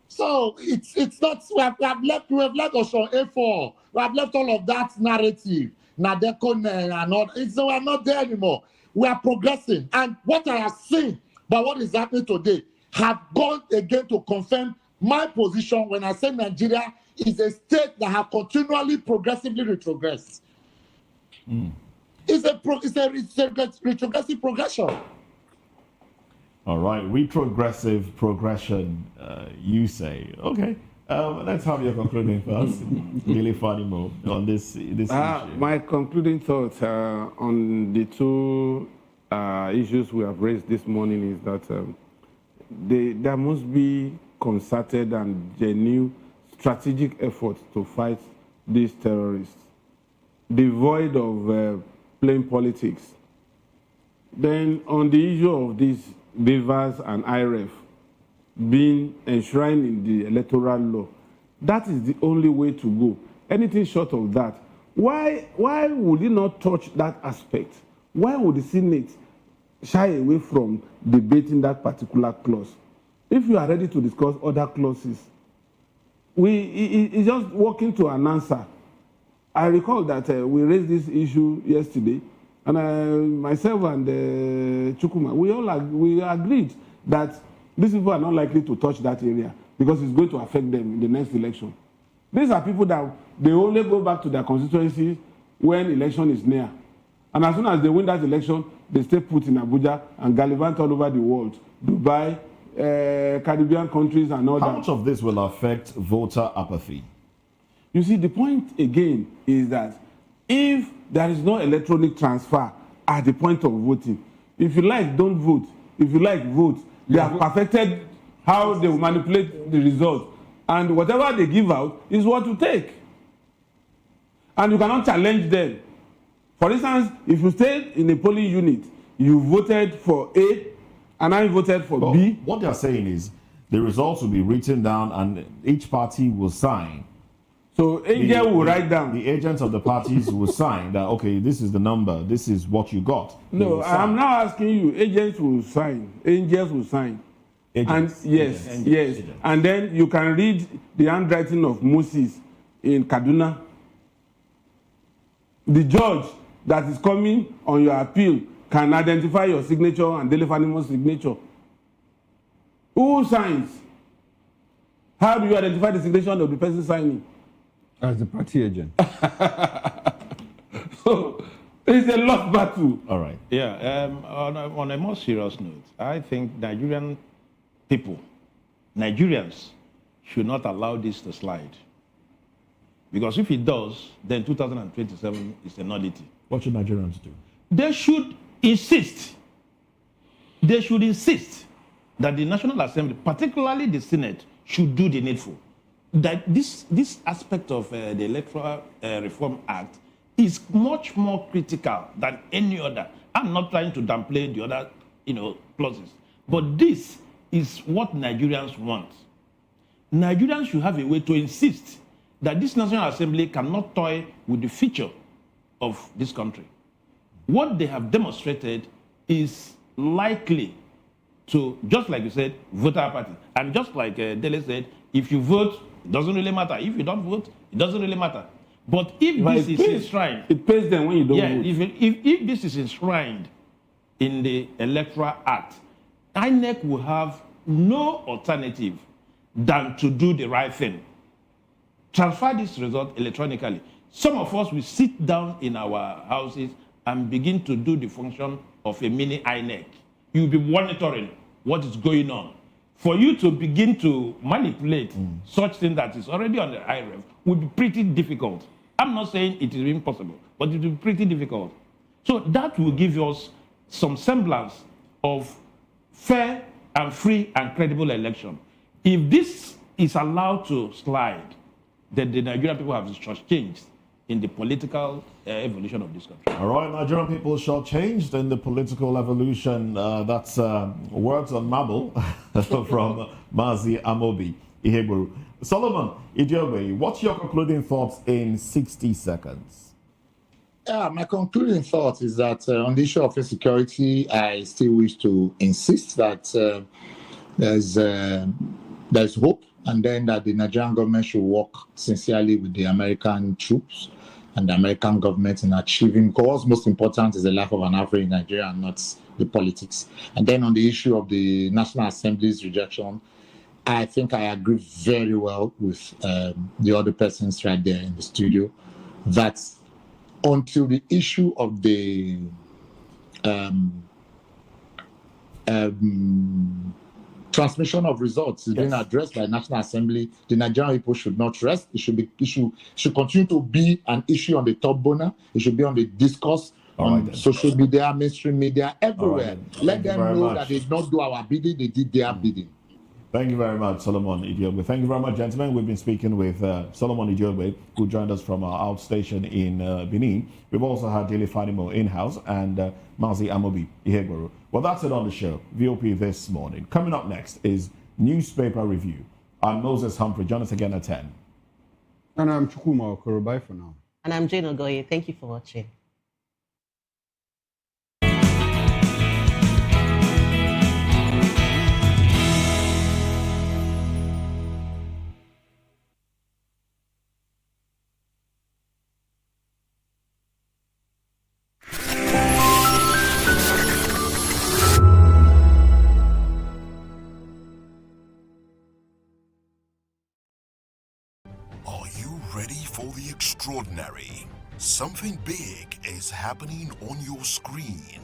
So it's not, we have left Ocean A4. We have left all of that narrative. Nadekone and all. We're not there anymore. We are progressing. And what I have seen by what is happening today have gone again to confirm my position when I say Nigeria is a state that have continually progressively retrogressed. It's a retrogressive progression. All right, retrogressive progression, you say. Okay, let's have your concluding thoughts. Really funny move on this issue. My concluding thoughts on the two issues we have raised this morning is that there must be concerted and genuine strategic efforts to fight these terrorists, devoid of plain politics. Then on the issue of these beavers and IREF being enshrined in the electoral law, that is the only way to go. Anything short of that, why would it not touch that aspect? Why would the Senate shy away from debating that particular clause? If you are ready to discuss other clauses, it's just working to an answer. I recall that we raised this issue yesterday, and myself and Chukuma, we agreed that these people are not likely to touch that area because it's going to affect them in the next election. These are people that they only go back to their constituencies when election is near. And as soon as they win that election, they stay put in Abuja and gallivant all over the world, Dubai, Caribbean countries and all that. How much of this will affect voter apathy? You see, the point again is that if there is no electronic transfer at the point of voting, if you like, don't vote. If you like, vote. They have perfected how they will manipulate the result. And whatever they give out is what you take. And you cannot challenge them. For instance, if you stay in a polling unit, you voted for A, and I voted for B. What they are saying is the results will be written down and each party will sign. So Angel will write down. The agents of the parties will sign that, okay, this is the number, this is what you got. No, I'm now asking you, agents will sign, angels will sign. Agents. And yes, Agents. yes. Agents. And then you can read the handwriting of Moses in Kaduna. The judge that is coming on your appeal can identify your signature and Delefanimo's signature. Who signs? How do you identify the signature of the person signing? As the party agent. So it's a lost battle. All right. Yeah, on a more serious note, I think Nigerian people, Nigerians, should not allow this to slide. Because if it does, then 2027 is a nullity. What should Nigerians do? They should insist that the National Assembly, particularly the Senate, should do the needful. That this aspect of the Electoral Reform Act is much more critical than any other. I'm not trying to downplay the other, clauses, but this is what Nigerians want. Nigerians should have a way to insist that this National Assembly cannot toy with the future of this country. What they have demonstrated is likely to, just like you said, voter apathy. And just like Dele said, if you vote, it doesn't really matter. If you don't vote, it doesn't really matter. But if this is enshrined... It pays them when you don't vote. If this is enshrined in the Electoral Act, INEC will have no alternative than to do the right thing. Transfer this result electronically. Some of us will sit down in our houses and begin to do the function of a mini INEC. You'll be monitoring what is going on. For you to begin to manipulate such thing that is already on the IREF would be pretty difficult. I'm not saying it is impossible, but it will be pretty difficult. So that will give us some semblance of fair and free and credible election. If this is allowed to slide, then the Nigerian people have changed in the political evolution of this country. All right, Nigerian people shortchanged in the political evolution. That's words on marble from Mazi Amobi. Ihegboru. Solomon Idiobe, what's your concluding thoughts in 60 seconds? Yeah, my concluding thought is that on the issue of insecurity, I still wish to insist that there's hope, and then that the Nigerian government should work sincerely with the American troops and the American government in achieving, because what's most important is the life of an African Nigerian, not the politics. And then on the issue of the National Assembly's rejection, I think I agree very well with the other persons right there in the studio that until the issue of the transmission of results is being addressed by National Assembly, the Nigerian people should not rest. It should continue to be an issue on the top burner. It should be on the discourse on social media, mainstream media, everywhere. Let them know that they did not do our bidding, they did their bidding. Thank you very much, Solomon Idiobe. Thank you very much, gentlemen. We've been speaking with Solomon Idiobe, who joined us from our outstation in Benin. We've also had Daily Fanimo in-house and Mazi Amobi Ihegboru. Well, that's it on the show, VOP this morning. Coming up next is Newspaper Review. I'm Moses Humphrey. Join us again at 10. And I'm Chukuma Okoro. Bye for now. And I'm Jane Ogoye. Thank you for watching. For the extraordinary. Something big is happening on your screen.